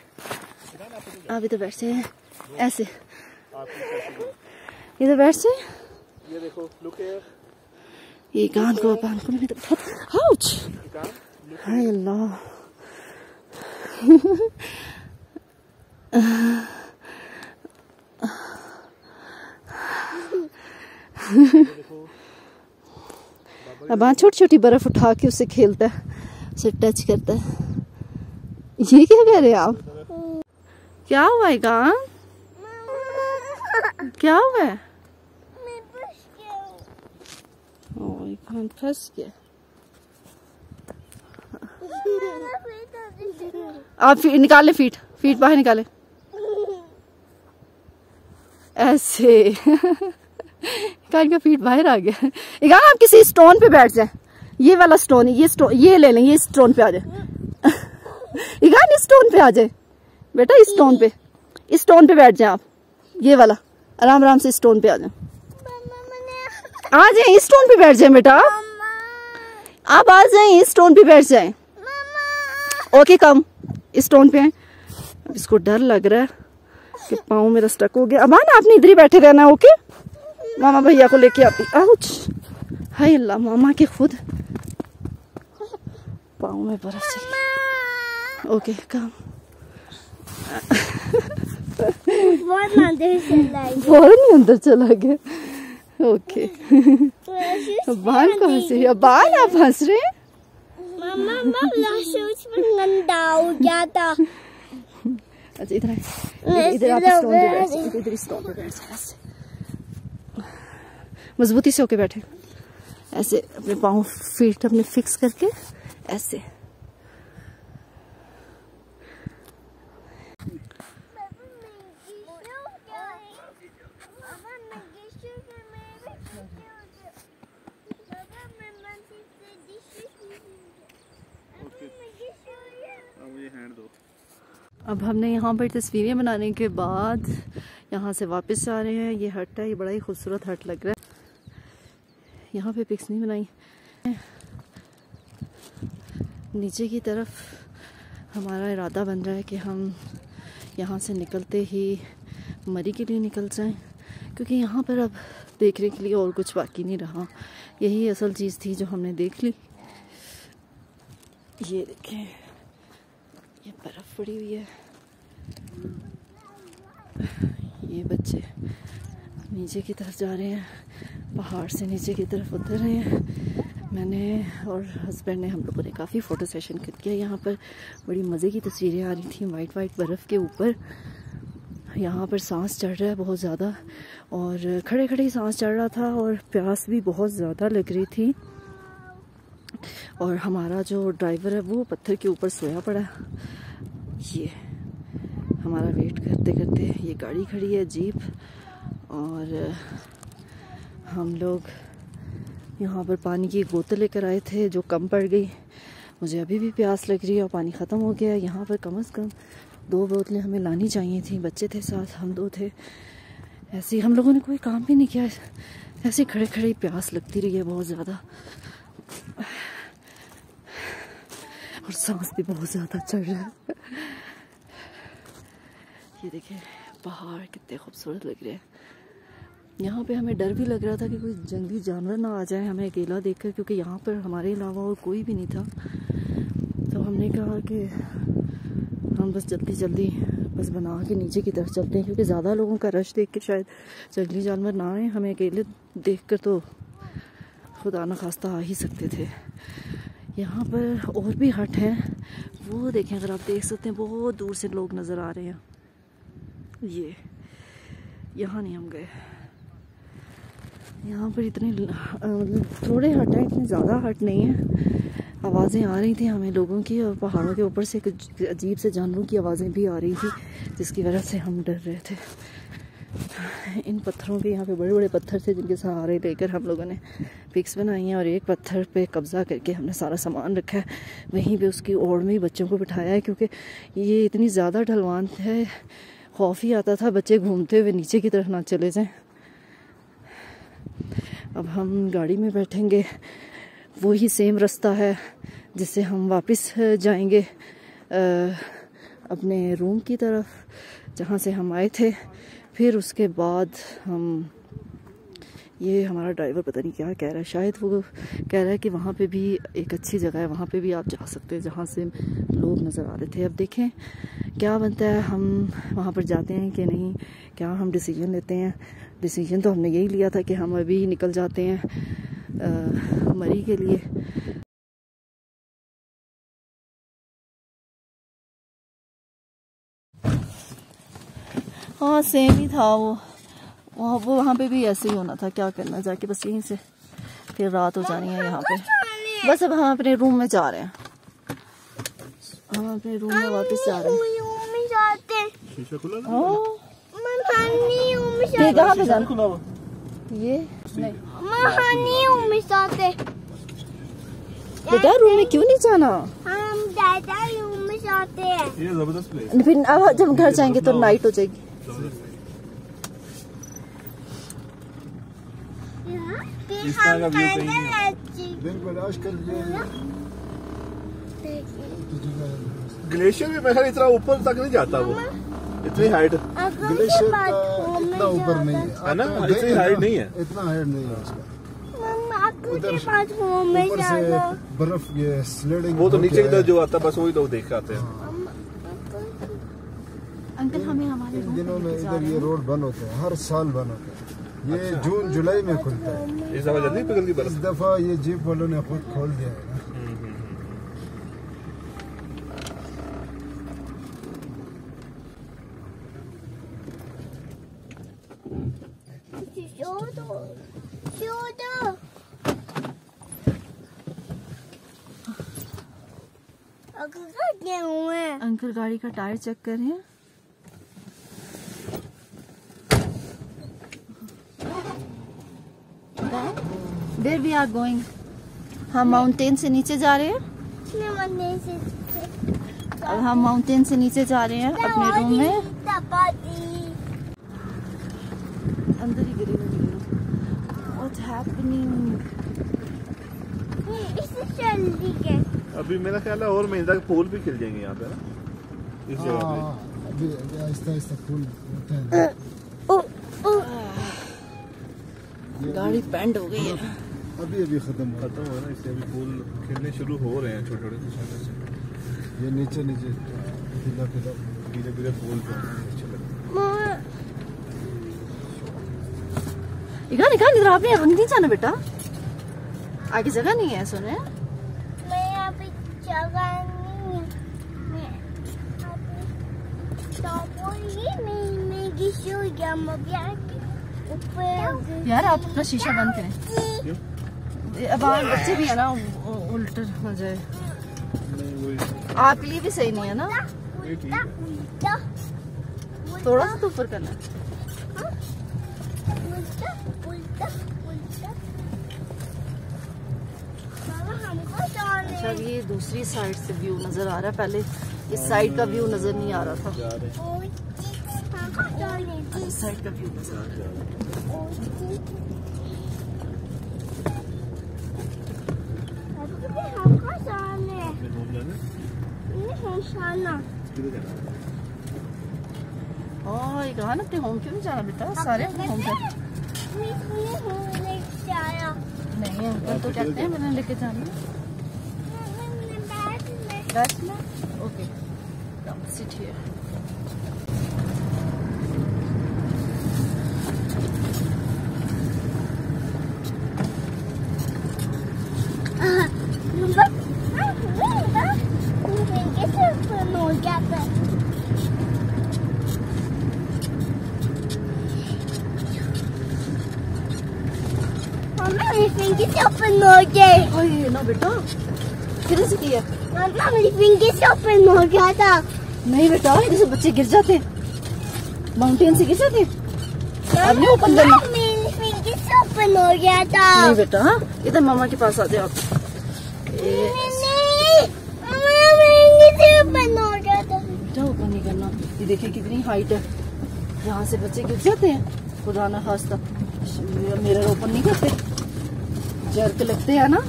आप इधर बैठ जाए, ऐसे इधर बैठ जाए। ये देखो, लुक हियर। ये कान को मैंने तो बहुत, आउच, हाय अल्लाह। अब छोटी छोटी बर्फ उठा के उससे खेलता है, उसे टच करता है। ये क्या कह रहे हैं आप? क्या हुआ है कान? क्या हुआ है? कान फंस गया। आप निकाले फीट बाहर निकाले ऐसे। कान का फीट बाहर आ गया। एक आप किसी स्टोन पे बैठ जाए, ये वाला स्टोन है, ये ले लें, ये स्टोन पे आ जाए। इस स्टोन पे आ जाए बेटा, इस स्टोन पे बैठ जाए आप। ये वाला आराम आराम से इस स्टोन पे आ जाए, आ जाए इस स्टोन पे बैठ जाए बेटा, आप आ जाए इस स्टोन पे बैठ जाए। ओके कम इस स्टोन पे है। इसको डर लग रहा है कि पाँव मेरा स्टक हो गया। अमान आपने इधर ही बैठे रहना, ओके? मामा भैया को लेके आती। आउच, हाय अल्लाह, मामा के खुद पाँव में बर्फ से। ओके कम। फौरन अंदर चला गया। ओके। अबान को हंसी, अबान आप हंस रहे हैं? गंदा हो गया था। अच्छा इधर आप स्टोन पे बैठ जाए, इधर स्टोन पे बैठ जाए, ऐसे मजबूती से होके बैठे, ऐसे अपने पाँव फीट अपने फिक्स करके ऐसे। अब हमने यहाँ पर तस्वीरें बनाने के बाद यहाँ से वापस जा रहे हैं। ये हट है, ये बड़ा ही खूबसूरत हट लग रहा है। यहाँ पे पिक्स नहीं बनाई। नीचे की तरफ हमारा इरादा बन रहा है कि हम यहाँ से निकलते ही मरी के लिए निकल जाएं, क्योंकि यहाँ पर अब देखने के लिए और कुछ बाकी नहीं रहा। यही असल चीज़ थी जो हमने देख ली। ये देखें, ये बर्फ़ पड़ी हुई है। ये बच्चे नीचे की तरफ जा रहे हैं, पहाड़ से नीचे की तरफ उतर रहे हैं। मैंने और हस्बैंड ने, हम लोगों ने काफ़ी फ़ोटो सेशन किया। यहाँ पर बड़ी मज़े की तस्वीरें आ रही थी वाइट वाइट बर्फ़ के ऊपर। यहाँ पर सांस चढ़ रहा है बहुत ज़्यादा, और खड़े खड़े ही सांस चढ़ रहा था, और प्यास भी बहुत ज़्यादा लग रही थी। और हमारा जो ड्राइवर है वो पत्थर के ऊपर सोया पड़ा। ये हमारा वेट करते करते ये गाड़ी खड़ी है, जीप, और हम लोग यहाँ पर पानी की बोतल लेकर आए थे जो कम पड़ गई। मुझे अभी भी प्यास लग रही है और पानी ख़त्म हो गया है। यहाँ पर कम से कम 2 बोतलें हमें लानी चाहिए थी। बच्चे थे साथ, हम 2 थे। ऐसे हम लोगों ने कोई काम भी नहीं किया, ऐसे खड़े खड़े प्यास लगती रही है बहुत ज़्यादा, और सांस भी बहुत ज़्यादा चढ़ रहा है। ये देखिए पहाड़ कितने खूबसूरत लग रहे हैं। यहाँ पे हमें डर भी लग रहा था कि कोई जंगली जानवर ना आ जाए हमें अकेला देखकर, क्योंकि यहाँ पर हमारे अलावा और कोई भी नहीं था। तो हमने कहा कि हम बस जल्दी जल्दी बस बना के नीचे की तरफ चलते हैं, क्योंकि ज़्यादा लोगों का रश देख के शायद जंगली जानवर ना आए। हमें अकेले देखकर तो खुदा न खास्ता आ ही सकते थे। यहाँ पर और भी हट हैं, वो देखें, अगर आप देख सकते हैं बहुत दूर से लोग नज़र आ रहे हैं। ये यहाँ नहीं हम गए। यहाँ पर इतने मतलब थोड़े हट हैं, इतने ज़्यादा हट नहीं है। आवाज़ें आ रही थी हमें लोगों की, और पहाड़ों के ऊपर से कुछ अजीब से जानवरों की आवाज़ें भी आ रही थी, जिसकी वजह से हम डर रहे थे। इन पत्थरों के, यहाँ पे बड़े बड़े पत्थर थे जिनके सहारे लेकर हम लोगों ने पिक्स बनाई हैं, और एक पत्थर पे कब्जा करके हमने सारा सामान रखा है। वहीं पे उसकी ओर में ही बच्चों को बिठाया है, क्योंकि ये इतनी ज़्यादा ढलवान है, खौफ ही आता था बच्चे घूमते हुए नीचे की तरफ ना चले जाएं। अब हम गाड़ी में बैठेंगे, वही सेम रास्ता है जिससे हम वापस जाएंगे अपने रूम की तरफ जहाँ से हम आए थे। फिर उसके बाद हम, ये हमारा ड्राइवर पता नहीं क्या कह रहा है, शायद वो कह रहा है कि वहाँ पे भी एक अच्छी जगह है, वहाँ पे भी आप जा सकते हैं जहाँ से लोग नज़र आ रहे थे। अब देखें क्या बनता है, हम वहाँ पर जाते हैं कि नहीं, क्या हम डिसीजन लेते हैं। डिसीजन तो हमने यही लिया था कि हम अभी निकल जाते हैं मरी के लिए। हाँ सेम ही था वो वहाँ पे भी ऐसे ही होना था। क्या करना, जाके बस यहीं से फिर रात हो जानी है यहाँ पे। बस अब हम अपने रूम में जा रहे हैं, हम अपने रूम में वापस जा रहे हैं। कहाँ पे जाना? ये नहीं बेटा, रूम में क्यों नहीं जाना? हम दादा रूम में जाते हैं। ये जबरदस्त प्लेस। फिर अब जब घर जाएंगे तो नाइट हो जाएगी। इस तरह का व्यू कहीं नहीं है। बिल्कुल आजकल ग्लेशियर में मैं इतना ऊपर तक नहीं जाता, वो इतनी हाइट ग्लेशियर का इतना ऊपर नहीं है ना, इतनी हाइट नहीं है, इतना हाइट नहीं है उसका। उधर ऊपर से बर्फ ये स्लेडिंग, वो तो नीचे की तरफ जो आता बस वही लोग देख के आते हैं। अंकल हमें हमारे इन दिनों में इधर ये रोड बंद होते हैं, हर साल बंद होते हैं। ये जून जुलाई में खुलता है। इस दफा जल्दी पिघल की बर्फ। इस दफा ये जीप वालों ने खुद खोल दिया है। अंकल गाड़ी का टायर चेक कर रहे हैं। Where we are going? हम माउंटेन से नीचे जा रहे हैं। अब हम माउंटेन से नीचे जा रहे हैं अपने रूम में। अंदर ही गिरी हुई है। What's happening? अभी मेरा ख्याल है और महीने तक फूल भी खिल जाएंगे यहाँ पे ना, इस जगह पे। अभी आहिस्ता आहिस्ता फूल होते हैं। गाड़ी बैंड हो गई है। अभी खत्म हो गया ना, इससे अभी फूल खिलने शुरू हो रहे हैं छोटे छोटे से। ये नीचे नीचे धीरे धीरे फूल निकाल इधर। आपने रंग नहीं जाना बेटा, आगे जगह नहीं है। सुने यार आप अपना शीशा बंद करें। अब बच्चे भी है ना, उल्टा हो जाए। आपके लिए भी सही नहीं है ना, थोड़ा सा तो ऊपर करना है। अच्छा ये दूसरी साइड से व्यू नजर आ रहा है, पहले इस साइड का व्यू नजर नहीं आ रहा था। इस साइड का व्यू नजर आ रहा है। ये कहा ना अपने होम क्यों नहीं जाना बेटा, सारे अपने होम पे। नहीं अंकल तो कहते हैं मैंने लेके जाना। Okay sit here. ना बेटा किधर से किया? मेरी फिंगर से ओपन हो गया था। नहीं बेटा इधर से बच्चे गिर जाते हैं, माउंटेन से गिर जाते हैं। अब नहीं ओपन करना। मेरी फिंगर से ओपन हो गया था। नहीं बेटा इधर मामा के पास आ जाओ आप। बेटा ओपन नहीं करना। ये देखिए कितनी हाइट है, यहाँ से बच्चे गिर जाते हैं। खुदा ना खास्ता मेरा ओपन नहीं करते, जर्क लगते हैं ना,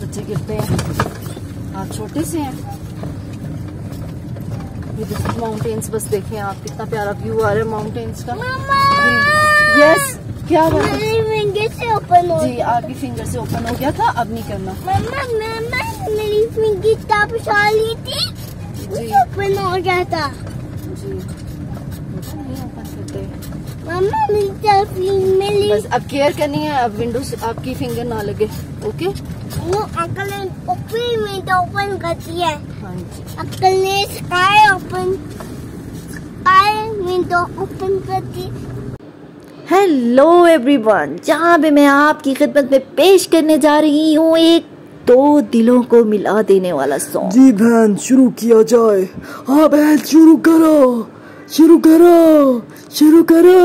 बच्चे गिरते हैं। आप छोटे से हैं। ये देखिए माउंटेन्स, बस देखें आप कितना प्यारा व्यू आ रहा है माउंटेन्स का। यस क्या बात है? मेरी फिंगर से ओपन हो जी आपकी फिंगर से ओपन हो गया था, अब नहीं करना। मम्मा मेरी फिंगर तब साली थी, ओपन हो गया था। जी नहीं ओपन करते। मम्मा मेरी बस अब केयर करनी है, अब विंडो से आपकी फिंगर ना लगे। ओके वो अंकल ने विंडो ओपन करती है। हाँ जी अंकल ने विंडो ओपन करती। हेलो एवरीवन, जहाँ पे मैं आपकी खिदमत में पेश करने जा रही हूँ एक दो दिलों को मिला देने वाला सॉन्ग। जी बहन शुरू किया जाए। हाँ बहन शुरू करो शुरू करो शुरू करो।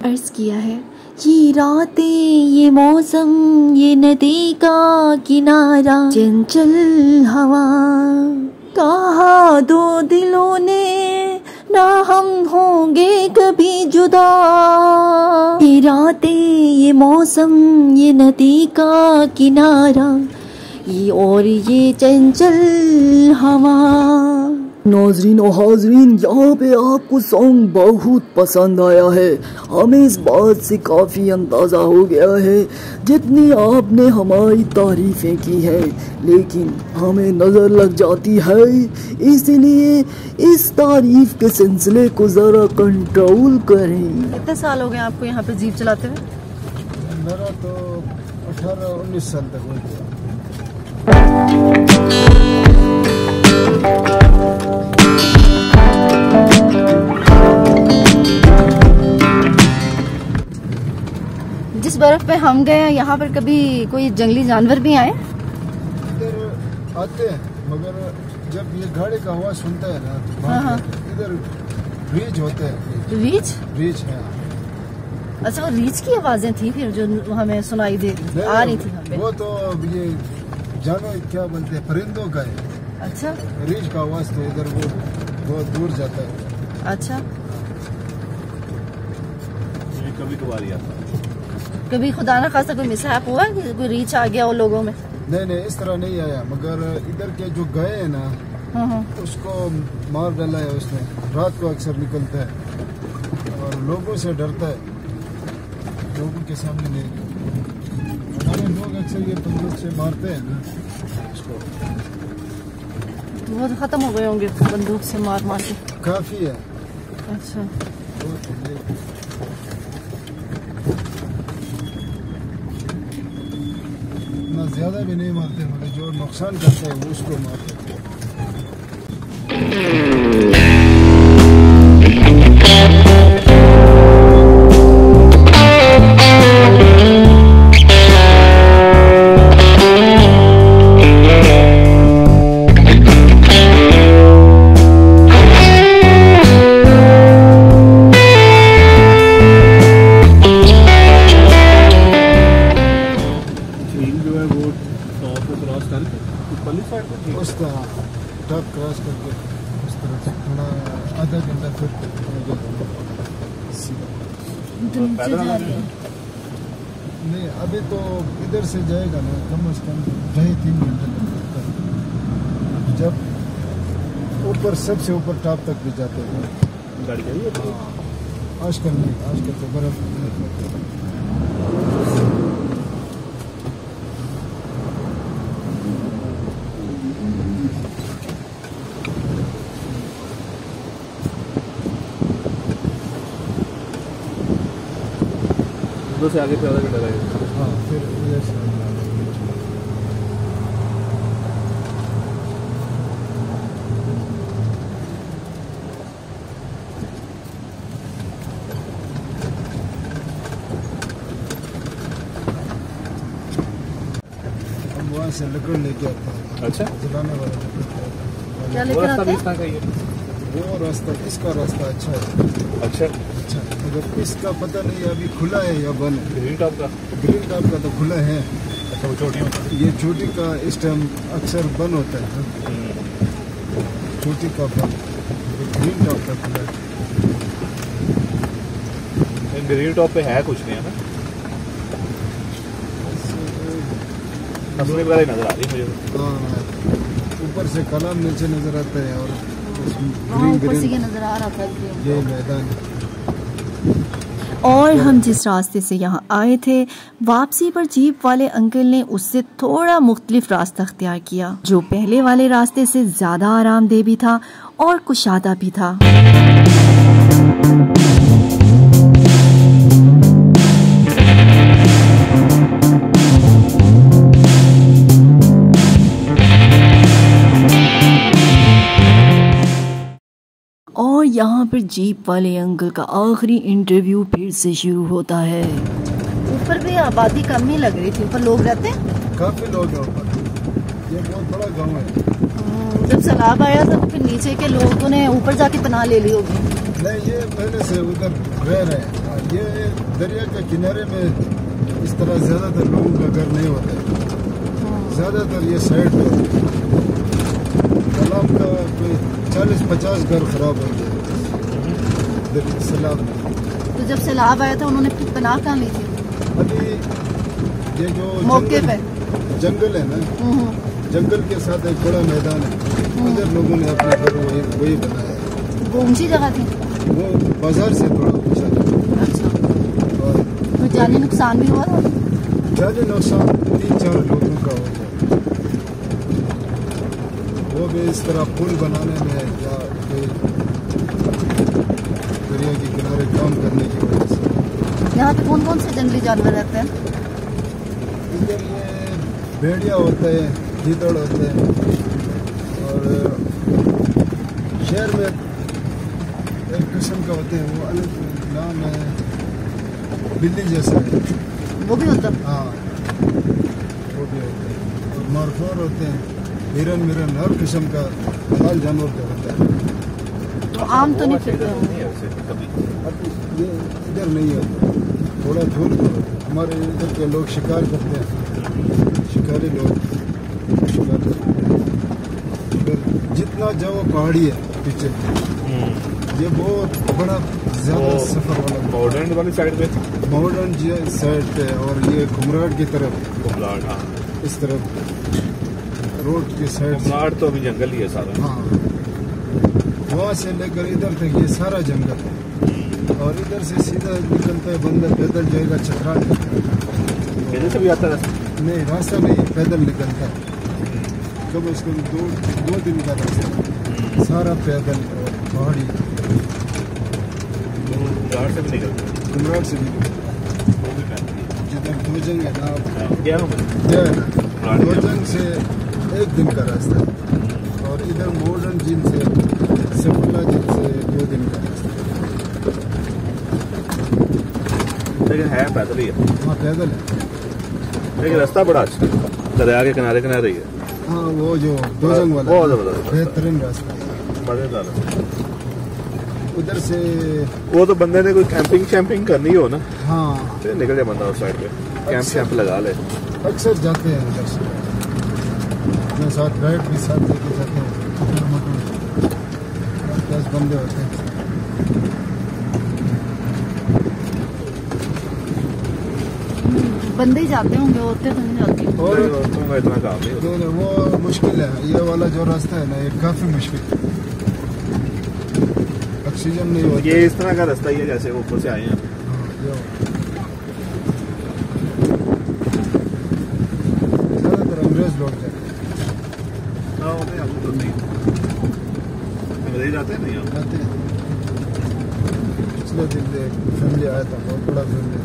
अर्ज किया है ये रातें ये मौसम ये नदी का किनारा चंचल हवा, कहा दो दिलों ने ना हम होंगे कभी जुदा। ये रातें ये मौसम ये नदी का किनारा ये और ये चंचल हवा। नाजरीन और हाजरीन, यहाँ पे आपको सॉन्ग बहुत पसंद आया है। हमें इस बात से काफ़ी अंदाज़ा हो गया है, जितनी आपने हमारी तारीफ़ें की हैं लेकिन हमें नज़र लग जाती है, इसलिए इस तारीफ़ के सिलसिले को ज़रा कंट्रोल करें। कितने साल हो गए आपको यहाँ पे जीप चलाते हुए? मेरा तो 18-19 साल तक हो गया। जिस बर्फ पे हम गए हैं यहाँ पर कभी कोई जंगली जानवर भी आए? इधर आते हैं मगर जब ये गाड़ी का आवाज सुनता है ना तो हाँ। इधर रीच होते हैं। रीच है। अच्छा वो रीच की आवाजें थी फिर जो हमें सुनाई दे रही आ रही थी हमें। वो तो ये जानो क्या बोलते हैं, परिंदों का है। अच्छा रीछ का आवाज तो इधर वो बहुत दूर जाता है। अच्छा, ये कभी कभार ही आता है। कभी खुदा ना खासा कोई मिसहैप हुआ कि कोई रीछ आ गया हो लोगों में? नहीं इस तरह नहीं आया, मगर इधर के जो गए हैं ना उसको मार डाला है उसने। रात को अक्सर निकलता है और लोगों से डरता है, लोगों के सामने नहीं। हमारे लोग अक्सर ये बंदूक से मारते हैं ना उसको। बहुत खत्म हो गए होंगे बंदूक से मार मार के? काफी है। अच्छा, ना ज्यादा भी नहीं मारते, मगर जो नुकसान करते हैं वो उसको मारते हैं। उस तरह टॉप क्रॉस करके उस तरह से थोड़ा आधा घंटा फिर नहीं, अभी तो इधर से जाएगा ना कम से कम 2.5-3 घंटे लगता है। जब ऊपर सबसे ऊपर टॉप तक भी जाते हैं गाड़ी का ही। आजकल नहीं, आजकल तो बर्फ उधर से आगे पे आधा घंटा लगेगा। हाँ, फिर इधर से हम वहाँ से लकड़ लेके आते हैं। अच्छा, जलाने वाला लकड़। क्या वो लेकर रास्ता आते भी हैं? इस तरह का ही है। वो रास्ता, इसका रास्ता अच्छा है। अच्छा, अच्छा, मगर इसका पता नहीं अभी खुला है या बंद है। ग्रीन टॉप का। ग्रीन टॉप का तो खुला है। अच्छा, वो छोटी होता है। ये छोटी का इस टाइम अक्सर बंद होता है। छोटी का बंद, ग्रीन टॉप का खुला है। ग्रीन टॉप पे है कुछ नहीं है ना, तस्वीर वगैरह नजर आ रही है मुझे। हाँ, ऊपर से कलाम नीचे नजर आता है और ऊपर से ये नजर आ रहा था ये मैदान। और हम जिस रास्ते से यहाँ आए थे, वापसी पर जीप वाले अंकल ने उससे थोड़ा मुख्तलिफ रास्ता अख्तियार किया, जो पहले वाले रास्ते से ज्यादा आरामदेह भी था और कुशादा भी था। और यहाँ पर जीप वाले अंकल का आखिरी इंटरव्यू फिर से शुरू होता है। ऊपर भी आबादी कम ही लग रही थी, ऊपर लोग रहते हैं, काफी लोग हैं ऊपर। ये बहुत बड़ा गांव है। जब सैलाब आया तो फिर नीचे के लोगों ने ऊपर जाके पनाह ले ली होगी। नहीं, ये पहले से उधर रह रहे हैं। ये दरिया के किनारे में इस तरह ज्यादातर लोगों का घर नहीं होता है। ज्यादातर ये साइड पे तालाब का कोई 40-50 घर खराब हो गए सैलाब में। तो जब सैलाब आया था उन्होंने फिर पनाह कहाँ ली थी? अभी ये जो मौके पे जंगल है ना, जंगल के साथ एक बड़ा मैदान है, उधर लोगों ने अपने घर वही बनाया है। वो ऊंची जगह थी, वो बाजार से थोड़ा ऊंचा है। अच्छा, और कोई जानी नुकसान भी हुआ था? जानी नुकसान 3-4 लोगों का हो गया। वो भी इस तरह पुल बनाने में या कोई दरिया के किनारे काम करने की वजह से। यहाँ पे कौन कौन से जंगली जानवर रहते हैं? इधर ये भेड़िया होते हैं, गीदड़ होते हैं, और शहर में एक किस्म का होते हैं, वो अलग नाम है, बिल्ली जैसा है। वो भी होता है? हाँ, वो भी होते हैं। और मारखोर होते हैं, हिरन मिरन, हर किस्म का हाल जानवर का होता है। तो आम तो नहीं फिरते नहीं होंगे। है वैसे कभी। अब ये इधर नहीं होता, थोड़ा दूर दूर। हमारे इधर के लोग शिकार करते हैं, शिकारी लोग शिकार करते हैं। फिर जितना जाओ पहाड़ी है पीछे, ये बहुत बड़ा ज्यादा सफर वाला। मॉडर्न वाली साइड पे, मॉडर्न साइड पे, और ये घुमराट की तरफ, घुमराट, हाँ इस तरफ रोड की साइड। घुमराट तो अभी जंगल ही है सारा। हाँ, वहाँ से लेकर इधर तक ये सारा जंगल है, और इधर से सीधा निकलता है बंदा, पैदल जाएगा चक्रा। इधर से भी आता है? नहीं, रास्ता नहीं, पैदल निकलता है। कम से कम दो दिन का रास्ता, सारा पैदल और पहाड़ी। घुमराट से भी निकलते हैं? घुमराट से जिधर दोजंग है ना, दोजंग से 1 दिन का रास्ता है, और इधर मॉडर्न जिन से सफुल्ला जिन से 2 दिन का रास्ता है। लेकिन है पैदल ही है। हाँ, पैदल है, लेकिन रास्ता बड़ा अच्छा है, दरिया के किनारे किनारे ही है। हाँ, वो जो दोजंग वाला बहुत जबरदस्त बेहतरीन रास्ता है, मजेदार। उधर से वो तो बंदे ने कोई कैंपिंग शैम्पिंग करनी हो ना, हाँ, फिर निकल जाए बंदा उस साइड पे, कैंप शैम्प लगा ले। अक्सर जाते हैं उधर से, अपने साथ गाइड भी साथ लेके जाते हैं, 10 बंदे होते हैं। बंदे ही जाते होंगे, होते तो नहीं जाते। और तुम इतना काम नहीं, वो मुश्किल है, ये वाला जो रास्ता है ना, ये काफी मुश्किल है, ऑक्सीजन नहीं होती। ये इस तरह का रास्ता ही है जैसे ऊपर से आए हैं। ज्यादातर अंग्रेज लोग जाते हैं, अंग्रेज आते हैं नहीं हैं। पिछले दिन एक फैमिली आया था, बहुत बड़ा फैमिली।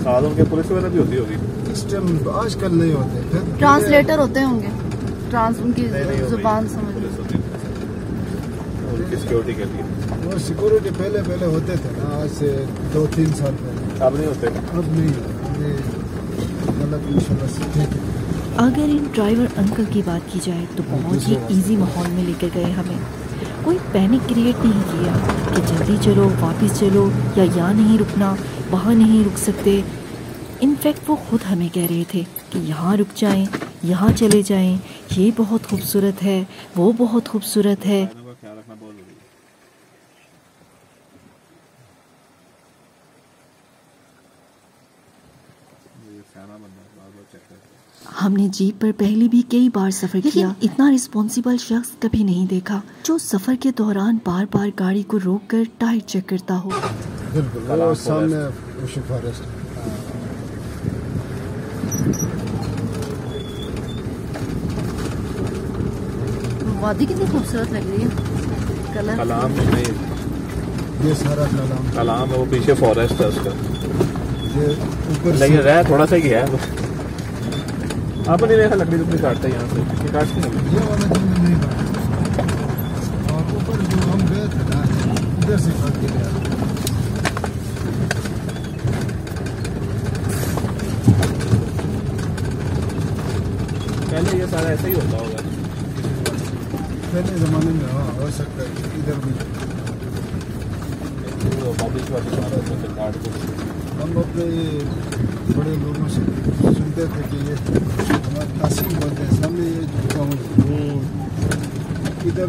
साथ उनके पुलिस वगैरह भी होती होगी इस टाइम, आजकल नहीं होते। ट्रांसलेटर होते होंगे, उनकी जुबान समझ। पुलिस होती है सिक्योरिटी के लिए। वो सिक्योरिटी पहले होते थे ना, आज से 2-3 साल पहले। अब नहीं होते? अब नहीं, मतलब इंशाल्लाह से ठीक है। अगर इन ड्राइवर अंकल की बात की जाए तो बहुत ही इजी माहौल में लेकर गए हमें। कोई पैनिक क्रिएट नहीं किया कि जल्दी चलो, वापस चलो, या यहाँ नहीं रुकना, वहाँ नहीं रुक सकते। इनफैक्ट वो खुद हमें कह रहे थे कि यहाँ रुक जाएं, यहाँ चले जाएं, ये बहुत खूबसूरत है, वो बहुत खूबसूरत है। हमने जीप पर पहले भी कई बार सफर किया, इतना रिस्पॉन्सिबल शख्स कभी नहीं देखा जो सफर के दौरान बार बार गाड़ी को रोककर टायर चेक करता हो। बिल्कुल, वो सामने उशी फॉरेस्ट। वादी कितनी खूबसूरत लग रही है, कलर। कलाम नहीं, ये सारा कलाम है, वो पीछे फॉरेस्ट है उसका, ये ऊपर लेकिन रह थोड़ा सा ही है। आपने देखा लकड़ी लकड़ी काटते हैं यहाँ से, काटते हैं ये वाला जंगल नहीं काटा, और ऊपर जो हम गए थे ना, इधर से काट के गया। पहले ये सारा ऐसा ही होता होगा पहले ज़माने में। हाँ, हो सकता है इधर भी। हम अपने बड़े लोगों से सुनते थे कि ये हमारे तासीम बोलते हैं, सामने ये जो इधर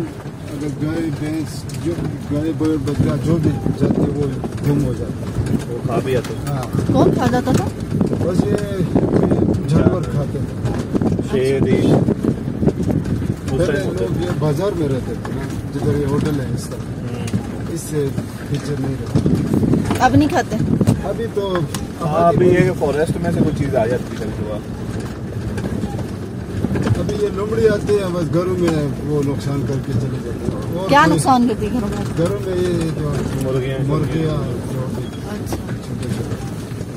अगर गाय भैंस, जो गाय बैल बच्चा जो भी जाते वो गुम हो जाते, वो खा भी आते। हाँ, कौन खा जाता था? बस ये जानवर खाते थे, शेर। पहले लोग ये बाजार में रहते थे ना, जिधर ये होटल है इस तरह, इससे पीछे नहीं रहते। अब नहीं खाते? अभी तो अभी ये फॉरेस्ट में से कोई चीज आ जाती है कभी कभार। अभी ये लोमड़ी आती है, बस घरों में वो नुकसान करके चले जाते हैं। क्या नुकसान करती है घरों में? घरों में ये जो मुर्गियाँ।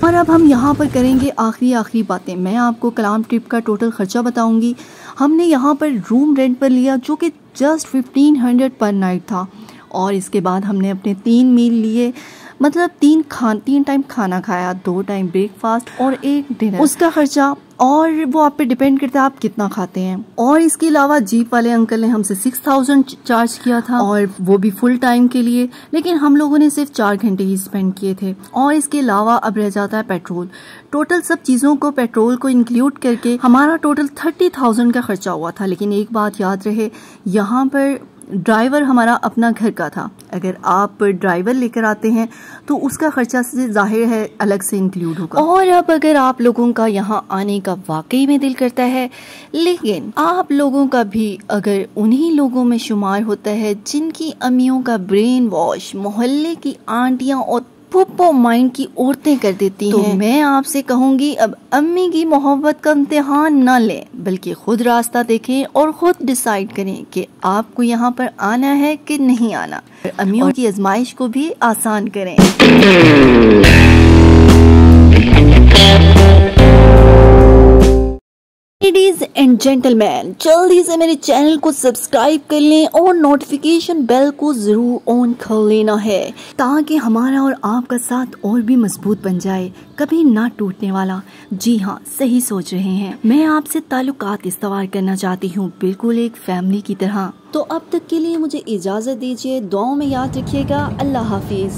और अब हम यहाँ पर करेंगे आखिरी बातें। मैं आपको कलाम ट्रिप का टोटल खर्चा बताऊंगी। हमने यहाँ पर रूम रेंट पर लिया जो कि जस्ट 1500 पर नाइट था, और इसके बाद हमने अपने 3 मील लिए मतलब 3 टाइम खाना खाया, 2 टाइम ब्रेकफास्ट और 1 डिनर, उसका खर्चा, और वो आप पे डिपेंड करता है आप कितना खाते हैं। और इसके अलावा जीप वाले अंकल ने हमसे 6000 चार्ज किया था, और वो भी फुल टाइम के लिए, लेकिन हम लोगों ने सिर्फ 4 घंटे ही स्पेंड किए थे। और इसके अलावा अब रह जाता है पेट्रोल। टोटल सब चीज़ों को, पेट्रोल को इंक्लूड करके हमारा टोटल 30,000 का खर्चा हुआ था। लेकिन एक बात याद रहे, यहाँ पर ड्राइवर हमारा अपना घर का था। अगर आप ड्राइवर लेकर आते हैं तो उसका खर्चा से जाहिर है अलग से इंक्लूड होगा। और अब अगर आप लोगों का यहाँ आने का वाकई में दिल करता है, लेकिन आप लोगों का भी अगर उन्हीं लोगों में शुमार होता है जिनकी अम्मियों का ब्रेन वॉश मोहल्ले की आंटियां और फुप्पो माइंड की औरतें कर देती हैं, तो मैं आपसे कहूंगी अब अम्मी की मोहब्बत का इम्तिहान न लें, बल्कि खुद रास्ता देखें और खुद डिसाइड करें कि आपको यहाँ पर आना है कि नहीं आना। अम्मियों की आजमाइश को भी आसान करें। लेडीज एंड जेंटलमैन, जल्दी से मेरे चैनल को सब्सक्राइब कर लें और नोटिफिकेशन बेल को जरूर ऑन कर लेना है, ताकि हमारा और आपका साथ और भी मजबूत बन जाए, कभी ना टूटने वाला। जी हाँ, सही सोच रहे हैं, मैं आपसे ताल्लुकात इस्तवार करना चाहती हूँ, बिल्कुल एक फैमिली की तरह। तो अब तक के लिए मुझे इजाजत दीजिए, दुआओं में याद रखिएगा। अल्लाह हाफिज।